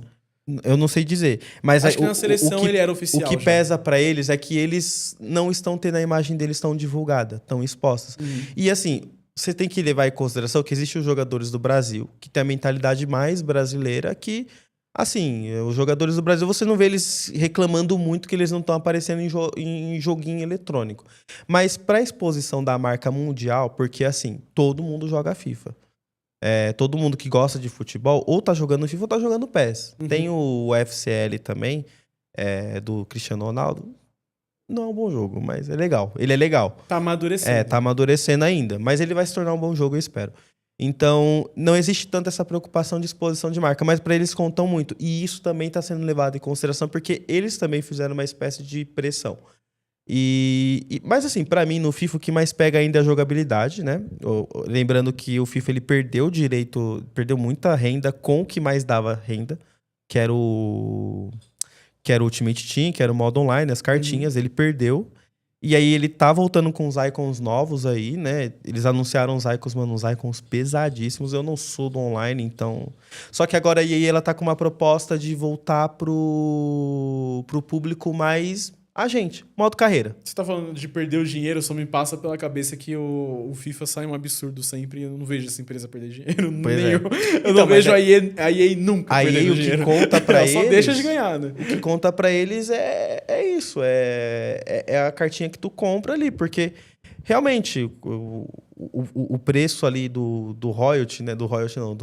Speaker 2: Eu não sei dizer. Mas
Speaker 1: acho que na seleção ele era oficial.
Speaker 2: O que pesa pra eles é que eles não estão tendo a imagem deles tão divulgada, tão expostas. E assim, você tem que levar em consideração que existem os jogadores do Brasil, que tem a mentalidade mais brasileira, que, assim, os jogadores do Brasil, você não vê eles reclamando muito que eles não estão aparecendo em joguinho eletrônico. Mas pra exposição da marca mundial, porque assim, todo mundo joga FIFA. Todo mundo que gosta de futebol ou tá jogando FIFA ou tá jogando PES. Tem o FCL também, do Cristiano Ronaldo. Não é um bom jogo, mas é legal. Ele é legal.
Speaker 1: Tá amadurecendo.
Speaker 2: Tá amadurecendo ainda. Mas ele vai se tornar um bom jogo, eu espero. Então, não existe tanto essa preocupação de exposição de marca, mas para eles contam muito. E isso também tá sendo levado em consideração, porque eles também fizeram uma espécie de pressão. Mas assim, pra mim, no FIFA, o que mais pega ainda é a jogabilidade, né? Lembrando que o FIFA, ele perdeu muita renda com o que mais dava renda, que era o Ultimate Team, que era o modo online, as cartinhas, ele perdeu. E aí ele tá voltando com os icons novos aí, né? Eles anunciaram os icons, mano, uns icons pesadíssimos. Eu não sou do online, então... Só que agora a EA, ela tá com uma proposta de voltar pro público mais... modo carreira.
Speaker 1: Você tá falando de perder o dinheiro, só me passa pela cabeça que o FIFA sai um absurdo sempre e eu não vejo essa empresa perder dinheiro. Eu não vejo a EA nunca perder dinheiro.
Speaker 2: O que conta pra eles...
Speaker 1: Só deixa de ganhar, né?
Speaker 2: O que conta pra eles é isso, é a cartinha que tu compra ali, porque realmente o preço ali do royalty, né? Do royalty não,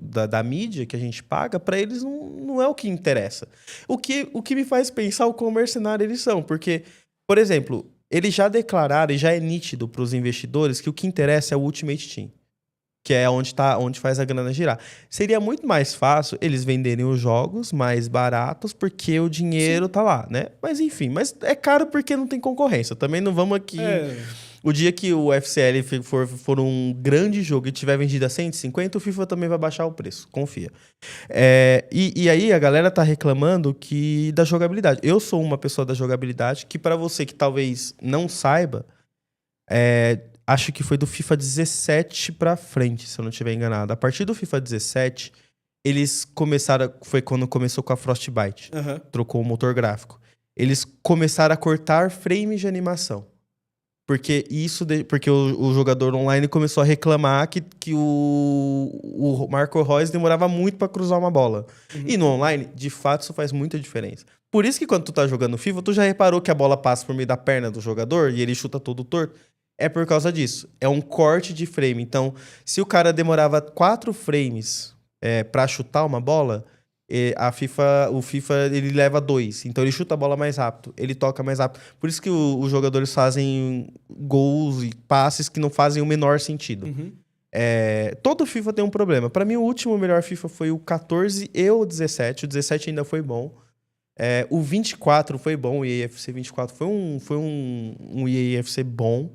Speaker 2: da mídia que a gente paga, pra eles não é o que interessa. O que me faz pensar o quão mercenário eles são, porque, por exemplo, eles já declararam e já é nítido pros investidores que o que interessa é o Ultimate Team, que é onde faz a grana girar. Seria muito mais fácil eles venderem os jogos mais baratos, porque o dinheiro tá lá, né? Mas enfim, é caro porque não tem concorrência. Também não vamos aqui... O dia que o FCL for um grande jogo e tiver vendido a 150, o FIFA também vai baixar o preço, confia. E aí a galera tá reclamando da jogabilidade. Eu sou uma pessoa da jogabilidade que, para você que talvez não saiba, acho que foi do FIFA 17 pra frente, se eu não estiver enganado. A partir do FIFA 17, eles começaram... Foi quando começou com a Frostbite. Trocou o motor gráfico. Eles começaram a cortar frames de animação. Porque o jogador online começou a reclamar que o Marco Reus demorava muito pra cruzar uma bola. E no online, de fato, isso faz muita diferença. Por isso que quando tu tá jogando FIFA, tu já reparou que a bola passa por meio da perna do jogador e ele chuta todo torto? É por causa disso. É um corte de frame. Então, se o cara demorava 4 frames pra chutar uma bola, o FIFA ele leva 2. Então ele chuta a bola mais rápido, ele toca mais rápido. Por isso que os jogadores fazem gols e passes que não fazem o menor sentido. Todo FIFA tem um problema. Pra mim, o último melhor FIFA foi o 14 e o 17. O 17 ainda foi bom. O 24 foi bom. O EAFC 24 foi um EAFC bom.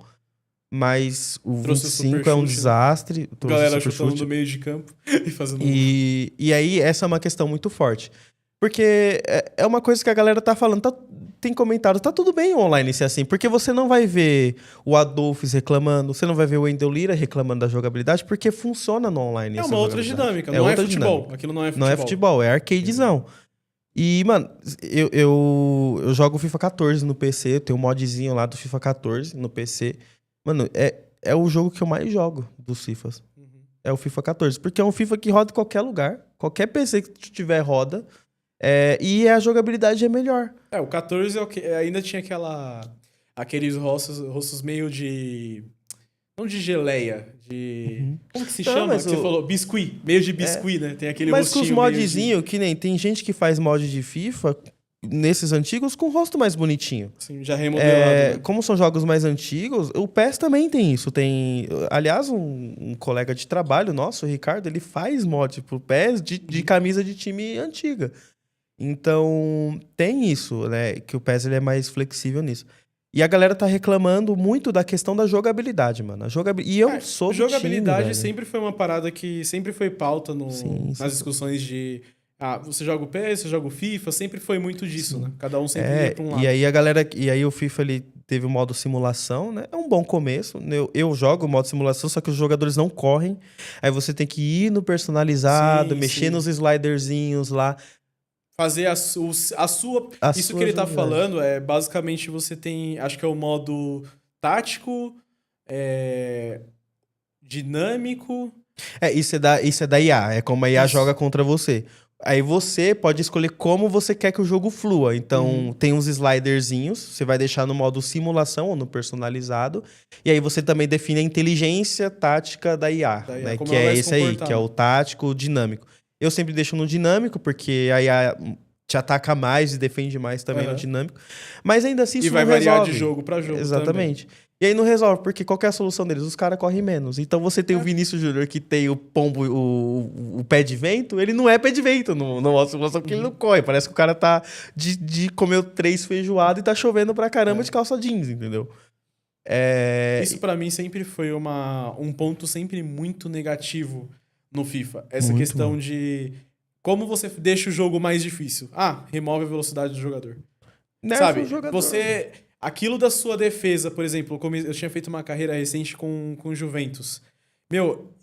Speaker 2: Mas o 25 é um desastre.
Speaker 1: Né? Galera chutando no meio de campo e fazendo...
Speaker 2: E aí, essa é uma questão muito forte. Porque é uma coisa que a galera tá falando. Tem comentários, tá tudo bem online ser assim. Porque você não vai ver o Adolphus reclamando, você não vai ver o Wendel Lira reclamando da jogabilidade, porque funciona no online.
Speaker 1: É uma outra dinâmica, não é futebol.
Speaker 2: Dinâmica.
Speaker 1: Aquilo não é futebol.
Speaker 2: Não é futebol, é arcadezão. E, mano, eu jogo FIFA 14 no PC, eu tenho um modzinho lá do FIFA 14 no PC. Mano, é o jogo que eu mais jogo dos FIFAs. É o FIFA 14. Porque é um FIFA que roda em qualquer lugar. Qualquer PC que tu tiver roda. E a jogabilidade é melhor.
Speaker 1: O 14 ainda tinha aqueles rostos meio de... Não de geleia, de... Como que se chama? Que você falou? Biscuit. Meio de biscuit, né? Tem aquele
Speaker 2: mas
Speaker 1: rostinho
Speaker 2: com os modzinhos, que nem... Tem gente que faz mod de FIFA... nesses antigos com o rosto mais bonitinho.
Speaker 1: Sim, já remodelado, né?
Speaker 2: Como são jogos mais antigos, o PES também tem isso. Aliás, um colega de trabalho nosso, o Ricardo, ele faz mod pro PES de camisa de time antiga. Então, tem isso, né? Que o PES ele é mais flexível nisso. E a galera tá reclamando muito da questão da jogabilidade, mano. E eu sou do
Speaker 1: jogabilidade
Speaker 2: time,
Speaker 1: sempre foi uma parada que sempre foi pauta
Speaker 2: Sim.
Speaker 1: nas discussões de... você joga o PES, você joga o FIFA, sempre foi muito disso, né? Cada um sempre ia pra um lado.
Speaker 2: E aí o FIFA, ele teve o modo simulação, né? É um bom começo. Eu jogo o modo simulação, só que os jogadores não correm. Aí você tem que ir no personalizado, mexer nos sliderzinhos lá.
Speaker 1: Fazer a sua... Isso que ele tá falando é, basicamente, você tem... Acho que é o modo tático, dinâmico...
Speaker 2: Isso é da IA. É como a IA joga contra você. Aí você pode escolher como você quer que o jogo flua. Então, tem uns sliderzinhos. Você vai deixar no modo simulação ou no personalizado. E aí você também define a inteligência tática da IA. Né? Que é esse aí, que é o tático dinâmico. Eu sempre deixo no dinâmico, porque a IA te ataca mais e defende mais também no dinâmico. Mas ainda assim isso não resolve. E vai variar
Speaker 1: de jogo pra jogo.
Speaker 2: Exatamente.
Speaker 1: Também.
Speaker 2: E aí não resolve, porque qual que é a solução deles? Os caras correm menos. Então você tem o Vinícius Júnior que tem o pombo, o pé de vento, ele não é pé de vento no modo simulação, porque ele não corre. Parece que o cara tá de comer 3 feijoadas e tá chovendo pra caramba de calça jeans, entendeu?
Speaker 1: Isso pra mim sempre foi um ponto sempre muito negativo no FIFA. Essa questão de como você deixa o jogo mais difícil. Remove a velocidade do jogador. Sabe? Você... Aquilo da sua defesa, por exemplo, eu tinha feito uma carreira recente com Juventus.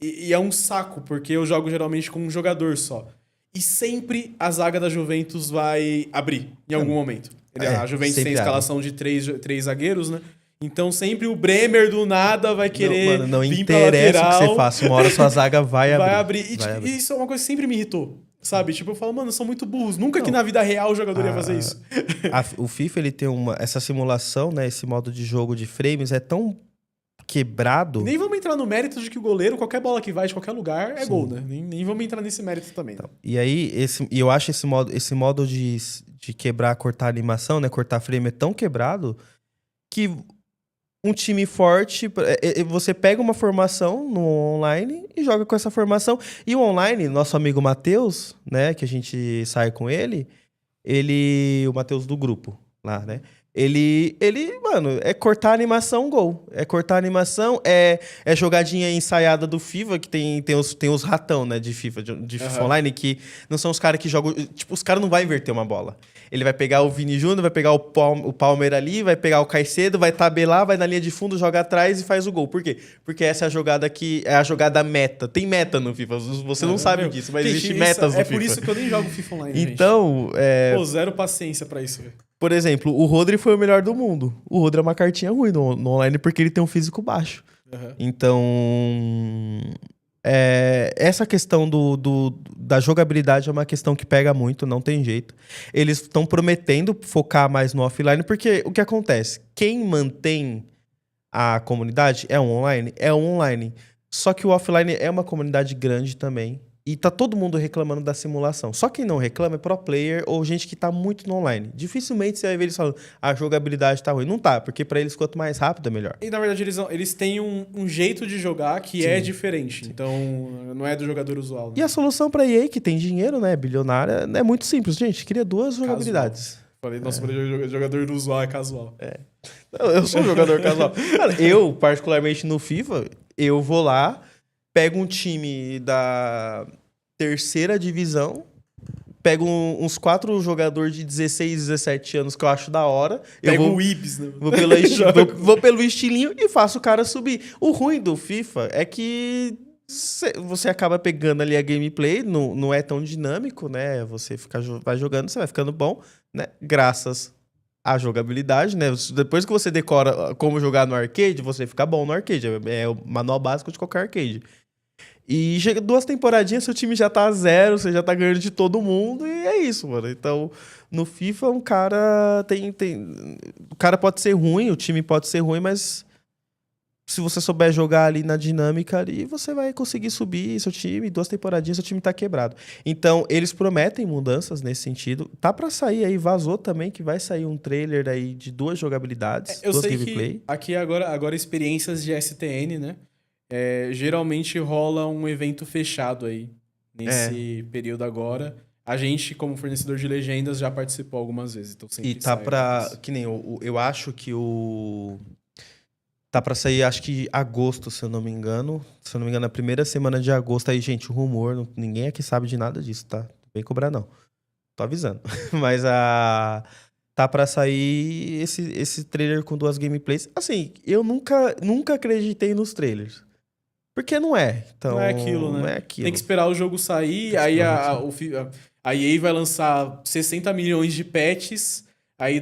Speaker 1: E é um saco, porque eu jogo geralmente com um jogador só. E sempre a zaga da Juventus vai abrir em algum momento. A Juventus tem escalação de três zagueiros, né? Então sempre o Bremer do nada vai querer
Speaker 2: não
Speaker 1: vir
Speaker 2: interessa
Speaker 1: pra lateral,
Speaker 2: o que você faça, uma hora sua zaga vai abrir.
Speaker 1: E isso é uma coisa que sempre me irritou. Sabe? Tipo, eu falo, mano, são muito burros. Nunca que na vida real o jogador ia fazer isso.
Speaker 2: O FIFA, ele tem essa simulação, né? Esse modo de jogo de frames é tão quebrado...
Speaker 1: Nem vamos entrar no mérito de que o goleiro, qualquer bola que vai de qualquer lugar, é gol, né? Nem vamos entrar nesse mérito também. Então,
Speaker 2: e aí, eu acho esse modo de quebrar, cortar a animação, né? Cortar frame é tão quebrado que... Um time forte, você pega uma formação no online e joga com essa formação. E o online, nosso amigo Matheus, né, que a gente sai com ele, o Matheus do grupo lá, né? Ele, mano, é cortar a animação, gol. É cortar a animação, é jogadinha ensaiada do FIFA, que tem os ratão, né, de FIFA online, que não são os caras que jogam... Tipo, os caras não vão inverter uma bola. Ele vai pegar o Vini Júnior, vai pegar o Palmer ali, vai pegar o Caicedo, vai tabelar, vai na linha de fundo, joga atrás e faz o gol. Por quê? Porque essa é a jogada que é a jogada meta. Tem meta no FIFA, você não sabe disso, mas existe metas no FIFA.
Speaker 1: É por isso que eu nem jogo FIFA online,
Speaker 2: então,
Speaker 1: Pô, zero paciência pra isso, velho.
Speaker 2: Por exemplo, o Rodri foi o melhor do mundo. O Rodri é uma cartinha ruim no online porque ele tem um físico baixo. Então, essa questão da jogabilidade é uma questão que pega muito, não tem jeito. Eles estão prometendo focar mais no offline, porque o que acontece? Quem mantém a comunidade é um online? É um online. Só que o offline é uma comunidade grande também. E tá todo mundo reclamando da simulação. Só quem não reclama é pro player ou gente que tá muito no online. Dificilmente você vai ver eles falando a jogabilidade tá ruim. Não tá, porque pra eles quanto mais rápido é melhor.
Speaker 1: E na verdade eles têm um jeito de jogar que é diferente. Então não é do jogador usual. Né?
Speaker 2: E a solução pra EA, que tem dinheiro, né, bilionária, é muito simples. Gente, cria 2 jogabilidades.
Speaker 1: Falei, nossa, jogador usual é casual.
Speaker 2: Eu sou um jogador casual. Cara, eu, particularmente no FIFA, eu vou lá... Pego um time da 3ª divisão, pego uns 4 jogadores de 16, 17 anos que eu acho da hora.
Speaker 1: Pego o Ibis, né?
Speaker 2: Vou pelo estilinho e faço o cara subir. O ruim do FIFA é que você acaba pegando ali a gameplay, não é tão dinâmico, né? Você vai jogando, você vai ficando bom, né? Graças à jogabilidade, né? Depois que você decora como jogar no arcade, você fica bom no arcade. É o manual básico de qualquer arcade. E chega 2 temporadinhas, seu time já tá 0, você já tá ganhando de todo mundo, e é isso, mano. Então, no FIFA, um cara o cara pode ser ruim, o time pode ser ruim, mas se você souber jogar ali na dinâmica ali, você vai conseguir subir seu time, 2 temporadinhas, seu time tá quebrado. Então, eles prometem mudanças nesse sentido. Tá pra sair aí, vazou também que vai sair um trailer aí de 2 jogabilidades,
Speaker 1: Eu
Speaker 2: 2
Speaker 1: sei
Speaker 2: gameplay.
Speaker 1: que aqui agora experiências de STN, né? Geralmente rola um evento fechado aí, nesse período agora. A gente, como fornecedor de legendas, já participou algumas vezes, então sempre
Speaker 2: E tá
Speaker 1: sai
Speaker 2: pra...
Speaker 1: algumas.
Speaker 2: Que nem eu acho que o... Tá pra sair, acho que agosto, se eu não me engano. Se eu não me engano, na primeira semana de agosto. Aí, gente, o rumor, ninguém aqui sabe de nada disso, tá? Não vem cobrar, não. Tô avisando. Mas tá pra sair esse trailer com 2 gameplays. Assim, eu nunca acreditei nos trailers. Porque não é. Então,
Speaker 1: Não é aquilo,
Speaker 2: não
Speaker 1: né?
Speaker 2: é
Speaker 1: Tem que
Speaker 2: aquilo.
Speaker 1: esperar o jogo sair,
Speaker 2: Tem que
Speaker 1: aí
Speaker 2: esperar o jogo
Speaker 1: a EA vai lançar 60 milhões de patches, aí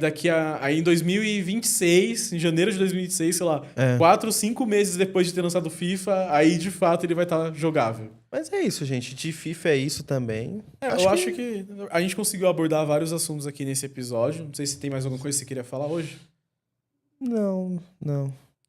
Speaker 1: aí em 2026, em janeiro de 2026, sei lá,
Speaker 2: É.
Speaker 1: 4, 5 meses depois de ter lançado o FIFA, aí de fato ele vai estar jogável.
Speaker 2: Mas é isso, gente. De FIFA é isso também.
Speaker 1: Eu acho que a gente conseguiu abordar vários assuntos aqui nesse episódio. Não sei se tem mais alguma coisa que você queria falar hoje.
Speaker 2: Não.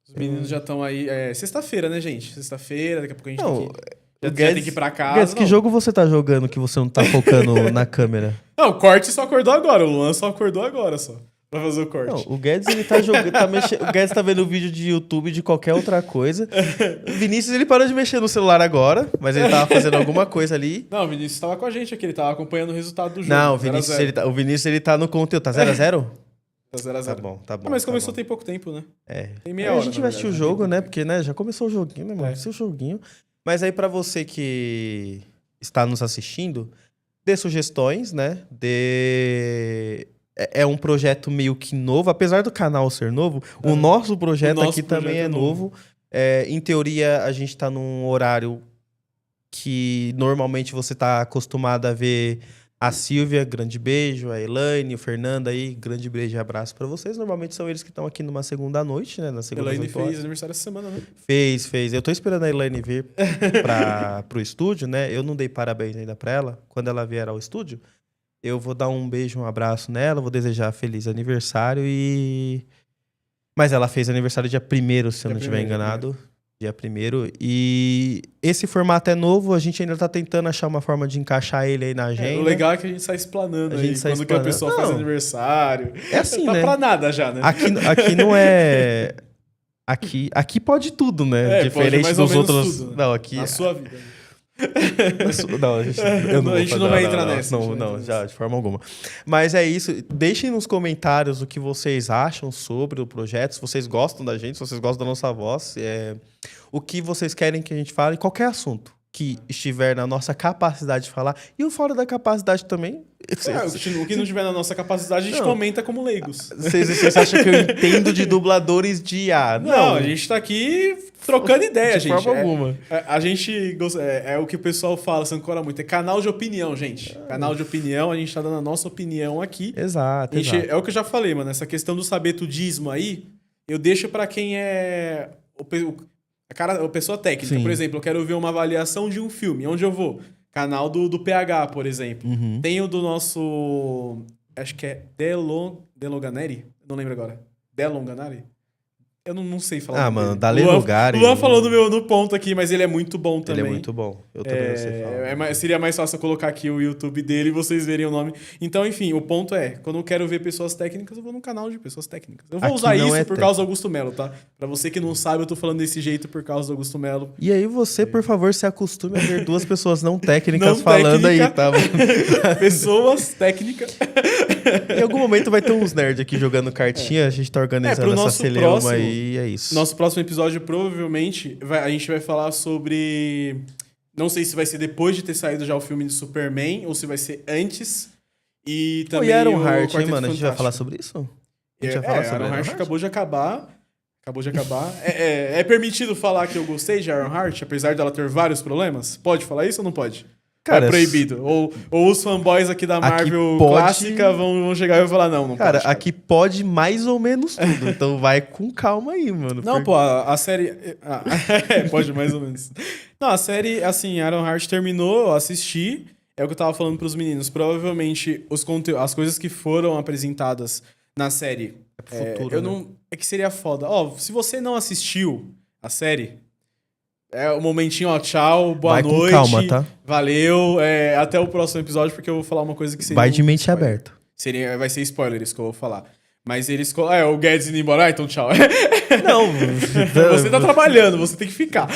Speaker 1: Os meninos já estão aí. Sexta-feira, né, gente? Sexta-feira, daqui a pouco a gente
Speaker 2: Não,
Speaker 1: tem que. Já tem que ir pra casa.
Speaker 2: Guedes, que
Speaker 1: não.
Speaker 2: jogo você tá jogando que você não tá focando na câmera?
Speaker 1: Não, o Corte só acordou agora. O Luan só acordou agora só. Pra fazer o corte.
Speaker 2: Não, o Guedes, ele tá jogando, o Guedes tá vendo vídeo de YouTube de qualquer outra coisa. O Vinícius, ele parou de mexer no celular agora, mas ele tava fazendo alguma coisa ali.
Speaker 1: Não, o Vinícius tava com a gente aqui, ele tava acompanhando o resultado do jogo.
Speaker 2: Não, o Vinícius, ele tá no conteúdo. Tá 0x0?
Speaker 1: Tá 0x0.
Speaker 2: Tá bom.
Speaker 1: Mas
Speaker 2: tá
Speaker 1: começou
Speaker 2: bom.
Speaker 1: tem pouco tempo, né? Tem meia
Speaker 2: Aí
Speaker 1: hora.
Speaker 2: a gente
Speaker 1: na
Speaker 2: vai assistir o
Speaker 1: verdade,
Speaker 2: jogo,
Speaker 1: tem
Speaker 2: né?
Speaker 1: pouco
Speaker 2: Porque, né, já começou o joguinho, né, mano?
Speaker 1: É.
Speaker 2: Seu joguinho. Mas aí, pra você que está nos assistindo, dê sugestões, né? É um projeto meio que novo. Apesar do canal ser novo, o nosso projeto aqui também é novo. Em teoria, a gente tá num horário que normalmente você tá acostumado a ver a Silvia, grande beijo, a Elaine, o Fernando aí, grande beijo e abraço pra vocês. Normalmente são eles que estão aqui numa segunda noite, né? Na segunda
Speaker 1: Elaine
Speaker 2: às 8 horas.
Speaker 1: fez aniversário essa semana, né?
Speaker 2: Fez. Eu tô esperando a Elaine vir pro estúdio, né? Eu não dei parabéns ainda pra ela. Quando ela vier ao estúdio, eu vou dar um beijo, um abraço nela, vou desejar feliz aniversário e... Mas ela fez aniversário dia 1º, se eu não estiver enganado. Dia 1º. E esse formato é novo, a gente ainda tá tentando achar uma forma de encaixar ele aí na agenda.
Speaker 1: O legal é que a gente sai explanando aí, quando que a pessoa faz aniversário.
Speaker 2: É assim,
Speaker 1: tá
Speaker 2: né?
Speaker 1: pra nada já, né?
Speaker 2: Aqui não é... Aqui pode tudo, né? Diferente
Speaker 1: mais ou
Speaker 2: dos
Speaker 1: menos
Speaker 2: outros...
Speaker 1: tudo, né?
Speaker 2: Não, aqui...
Speaker 1: Na sua vida.
Speaker 2: Não, a gente não vai entrar nessa. Não, já, de forma alguma. Mas é isso. Deixem nos comentários o que vocês acham sobre o projeto. Se vocês gostam da gente, se vocês gostam da nossa voz. O que vocês querem que a gente fale. Qualquer assunto que estiver na nossa capacidade de falar. E o fora da capacidade também.
Speaker 1: O que não tiver na nossa capacidade, a gente comenta como leigos.
Speaker 2: Vocês acham que eu entendo de dubladores de IA?
Speaker 1: Não, a gente tá aqui trocando ideia, gente.
Speaker 2: De forma alguma.
Speaker 1: A gente... É o que o pessoal fala, se ancora muito. É canal de opinião, gente. Canal de opinião, a gente tá dando a nossa opinião aqui.
Speaker 2: Exato, exato.
Speaker 1: É o que eu já falei, mano. Essa questão do sabetudismo aí, eu deixo pra quem é... a pessoa técnica.
Speaker 2: Sim.
Speaker 1: Por exemplo, eu quero ver uma avaliação de um filme. Onde eu vou? Canal do PH, por exemplo.
Speaker 2: Uhum.
Speaker 1: Tem o do nosso... Acho que é Delonganeri? Não lembro agora. Delonganari? Eu não sei falar.
Speaker 2: Mano, Dale Lugari.
Speaker 1: Luan falou no ponto aqui, mas ele é muito bom também.
Speaker 2: Ele é muito bom. Eu também não sei falar.
Speaker 1: Seria mais fácil eu colocar aqui o YouTube dele e vocês verem o nome. Então, enfim, o ponto é, quando eu quero ver pessoas técnicas, eu vou num canal de pessoas técnicas. Eu vou
Speaker 2: Aqui
Speaker 1: usar
Speaker 2: não
Speaker 1: isso
Speaker 2: é
Speaker 1: por causa do Augusto Melo, tá? Pra você que não sabe, eu tô falando desse jeito por causa do Augusto Melo.
Speaker 2: E aí você, por favor, se acostume a ver 2 pessoas não técnicas falando aí, tá?
Speaker 1: Pessoas técnicas.
Speaker 2: Em algum momento vai ter uns nerds aqui jogando cartinha, a gente tá organizando essa celeuma aí, é isso.
Speaker 1: Nosso próximo episódio, provavelmente, a gente vai falar sobre... Não sei se vai ser depois de ter saído já o filme de Superman, ou se vai ser antes. E também
Speaker 2: o Iron
Speaker 1: o
Speaker 2: Heart, hein,
Speaker 1: Quarteto
Speaker 2: mano? A gente vai
Speaker 1: Fantástico.
Speaker 2: falar sobre isso? A gente vai falar sobre
Speaker 1: Iron Heart acabou de acabar. É permitido falar que eu gostei de Iron Heart, apesar dela ter vários problemas? Pode falar isso ou não pode?
Speaker 2: Cara,
Speaker 1: é proibido. Ou os fanboys aqui da Marvel clássica vão chegar e vão falar, não
Speaker 2: cara,
Speaker 1: pode.
Speaker 2: Aqui pode mais ou menos tudo. Então vai com calma aí, mano.
Speaker 1: Não, pô, a série... pode mais ou menos. Não, a série, assim, Iron Heart terminou, eu assisti. É o que eu tava falando pros meninos. Provavelmente, as coisas que foram apresentadas na série...
Speaker 2: É pro futuro,
Speaker 1: É que seria foda. Se você não assistiu a série, é o momentinho, ó, tchau, boa
Speaker 2: Vai
Speaker 1: noite.
Speaker 2: com calma, tá?
Speaker 1: Valeu, até o próximo episódio, porque eu vou falar uma coisa que seria...
Speaker 2: Vai de mente
Speaker 1: spoiler.
Speaker 2: aberta.
Speaker 1: Vai ser spoiler isso que eu vou falar. Mas eles... o Guedes indo embora, então tchau.
Speaker 2: Não,
Speaker 1: Você tá trabalhando, você tem que ficar.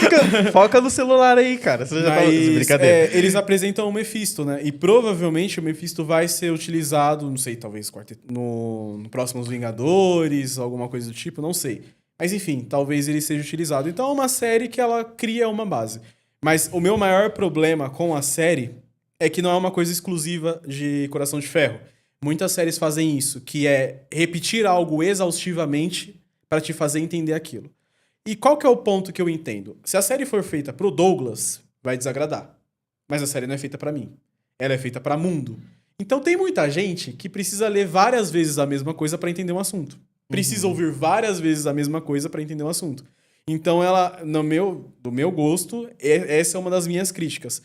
Speaker 2: Foca no celular aí, cara. Você já tá... Brincadeira.
Speaker 1: Eles apresentam o Mephisto, né? E provavelmente o Mephisto vai ser utilizado, não sei, talvez no próximos Vingadores, alguma coisa do tipo, não sei. Mas enfim, talvez ele seja utilizado. Então é uma série que ela cria uma base. Mas o meu maior problema com a série é que não é uma coisa exclusiva de Coração de Ferro. Muitas séries fazem isso, que é repetir algo exaustivamente para te fazer entender aquilo. E qual que é o ponto que eu entendo? Se a série for feita pro Douglas, vai desagradar. Mas a série não é feita pra mim. Ela é feita pra mundo. Então tem muita gente que precisa ler várias vezes a mesma coisa pra entender um assunto. Precisa ouvir várias vezes a mesma coisa pra entender um assunto. Então ela, do meu gosto, essa é uma das minhas críticas.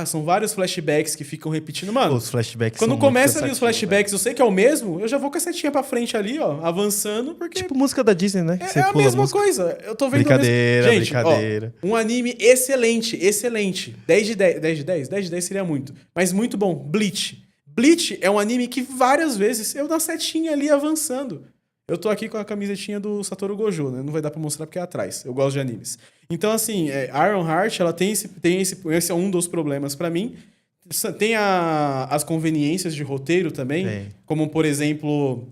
Speaker 1: São vários flashbacks que ficam repetindo. Mano,
Speaker 2: Os flashbacks
Speaker 1: quando
Speaker 2: são
Speaker 1: começa
Speaker 2: muito
Speaker 1: ali os
Speaker 2: cansativos,
Speaker 1: flashbacks, eu sei que é o mesmo, eu já vou com a setinha pra frente ali, ó, avançando, porque...
Speaker 2: Tipo música da Disney, né?
Speaker 1: É a mesma coisa. Eu tô vendo
Speaker 2: Brincadeira,
Speaker 1: o mesmo... Gente,
Speaker 2: brincadeira.
Speaker 1: ó, um anime excelente, excelente. 10 de 10. 10 de 10? 10 de 10 seria muito. Mas muito bom. Bleach. Bleach é um anime que várias vezes eu na setinha ali avançando. Eu tô aqui com a camisetinha do Satoru Gojo, né? Não vai dar pra mostrar porque é atrás. Eu gosto de animes. Então, assim, Ironheart, ela tem esse é um dos problemas pra mim. Tem as conveniências de roteiro também.
Speaker 2: Tem.
Speaker 1: Como, por exemplo...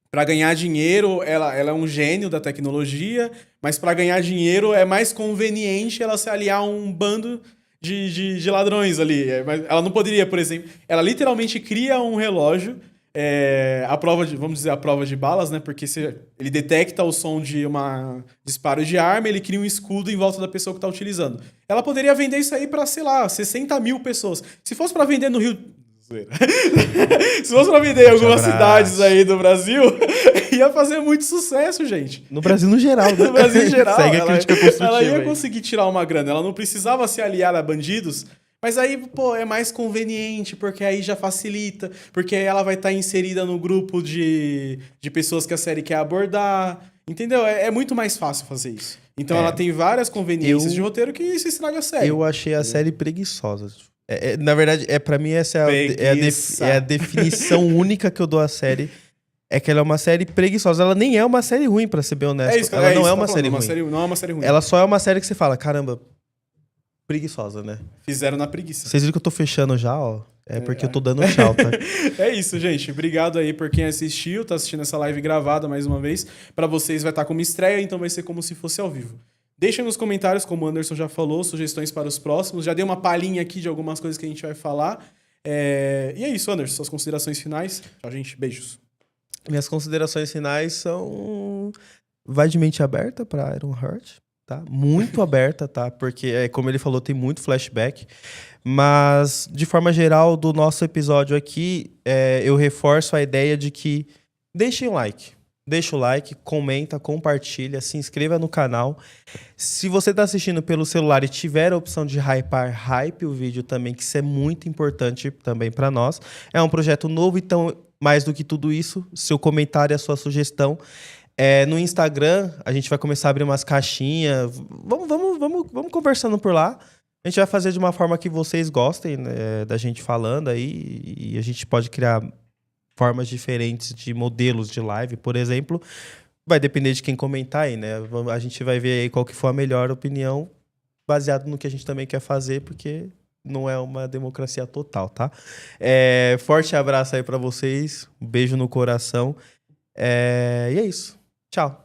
Speaker 1: Para ganhar dinheiro, ela é um gênio da tecnologia, mas para ganhar dinheiro é mais conveniente ela se aliar a um bando de ladrões ali. Ela não poderia, por exemplo... Ela literalmente cria um relógio, vamos dizer, a prova de balas, né? Porque ele detecta o som de um disparo de arma, ele cria um escudo em volta da pessoa que tá utilizando. Ela poderia vender isso aí para, sei lá, 60 mil pessoas. Se fosse para vender no Rio... Se fosse pra vender em algumas cidades aí do Brasil, ia fazer muito sucesso, gente.
Speaker 2: No Brasil no geral, né?
Speaker 1: No Brasil em geral,
Speaker 2: Segue a crítica construtiva
Speaker 1: ela ia
Speaker 2: aí.
Speaker 1: conseguir tirar uma grana. Ela não precisava se aliar a bandidos, mas aí, pô, é mais conveniente, porque aí já facilita, porque aí ela vai estar inserida no grupo de pessoas que a série quer abordar, entendeu? É muito mais fácil fazer isso. Então ela tem várias conveniências de roteiro que isso estraga a série.
Speaker 2: Eu achei a série preguiçosa. Na verdade, pra mim, essa é a definição única que eu dou à série. É que ela é uma série preguiçosa. Ela nem é uma série ruim, pra ser bem honesto. Ela não é uma série ruim.
Speaker 1: Não é uma série ruim.
Speaker 2: Ela só é uma série que você fala, caramba, preguiçosa, né?
Speaker 1: Fizeram na preguiça.
Speaker 2: Vocês viram que eu tô fechando já, ó? É porque eu tô dando tchau, tá?
Speaker 1: É isso, gente. Obrigado aí por quem assistiu, tá assistindo essa live gravada mais uma vez. Pra vocês vai estar como estreia, então vai ser como se fosse ao vivo. Deixem nos comentários, como o Anderson já falou, sugestões para os próximos. Já dei uma palhinha aqui de algumas coisas que a gente vai falar. E é isso, Anderson. Suas considerações finais. Tchau, gente. Beijos.
Speaker 2: Minhas considerações finais são... Vai de mente aberta pra Ironheart, tá? Muito aberta, tá? Porque, como ele falou, tem muito flashback. Mas, de forma geral, do nosso episódio aqui, eu reforço a ideia de que deixem o like. Deixa o like, comenta, compartilha, se inscreva no canal. Se você está assistindo pelo celular e tiver a opção de hype o vídeo também, que isso é muito importante também para nós. É um projeto novo, então, mais do que tudo isso, seu comentário e a sua sugestão. No Instagram, a gente vai começar a abrir umas caixinhas. Vamos conversando por lá. A gente vai fazer de uma forma que vocês gostem, né, da gente falando aí. E a gente pode criar formas diferentes de modelos de live, por exemplo. Vai depender de quem comentar aí, né? A gente vai ver aí qual que for a melhor opinião, baseado no que a gente também quer fazer, porque não é uma democracia total, tá? Forte abraço aí pra vocês, um beijo no coração. E é isso. Tchau.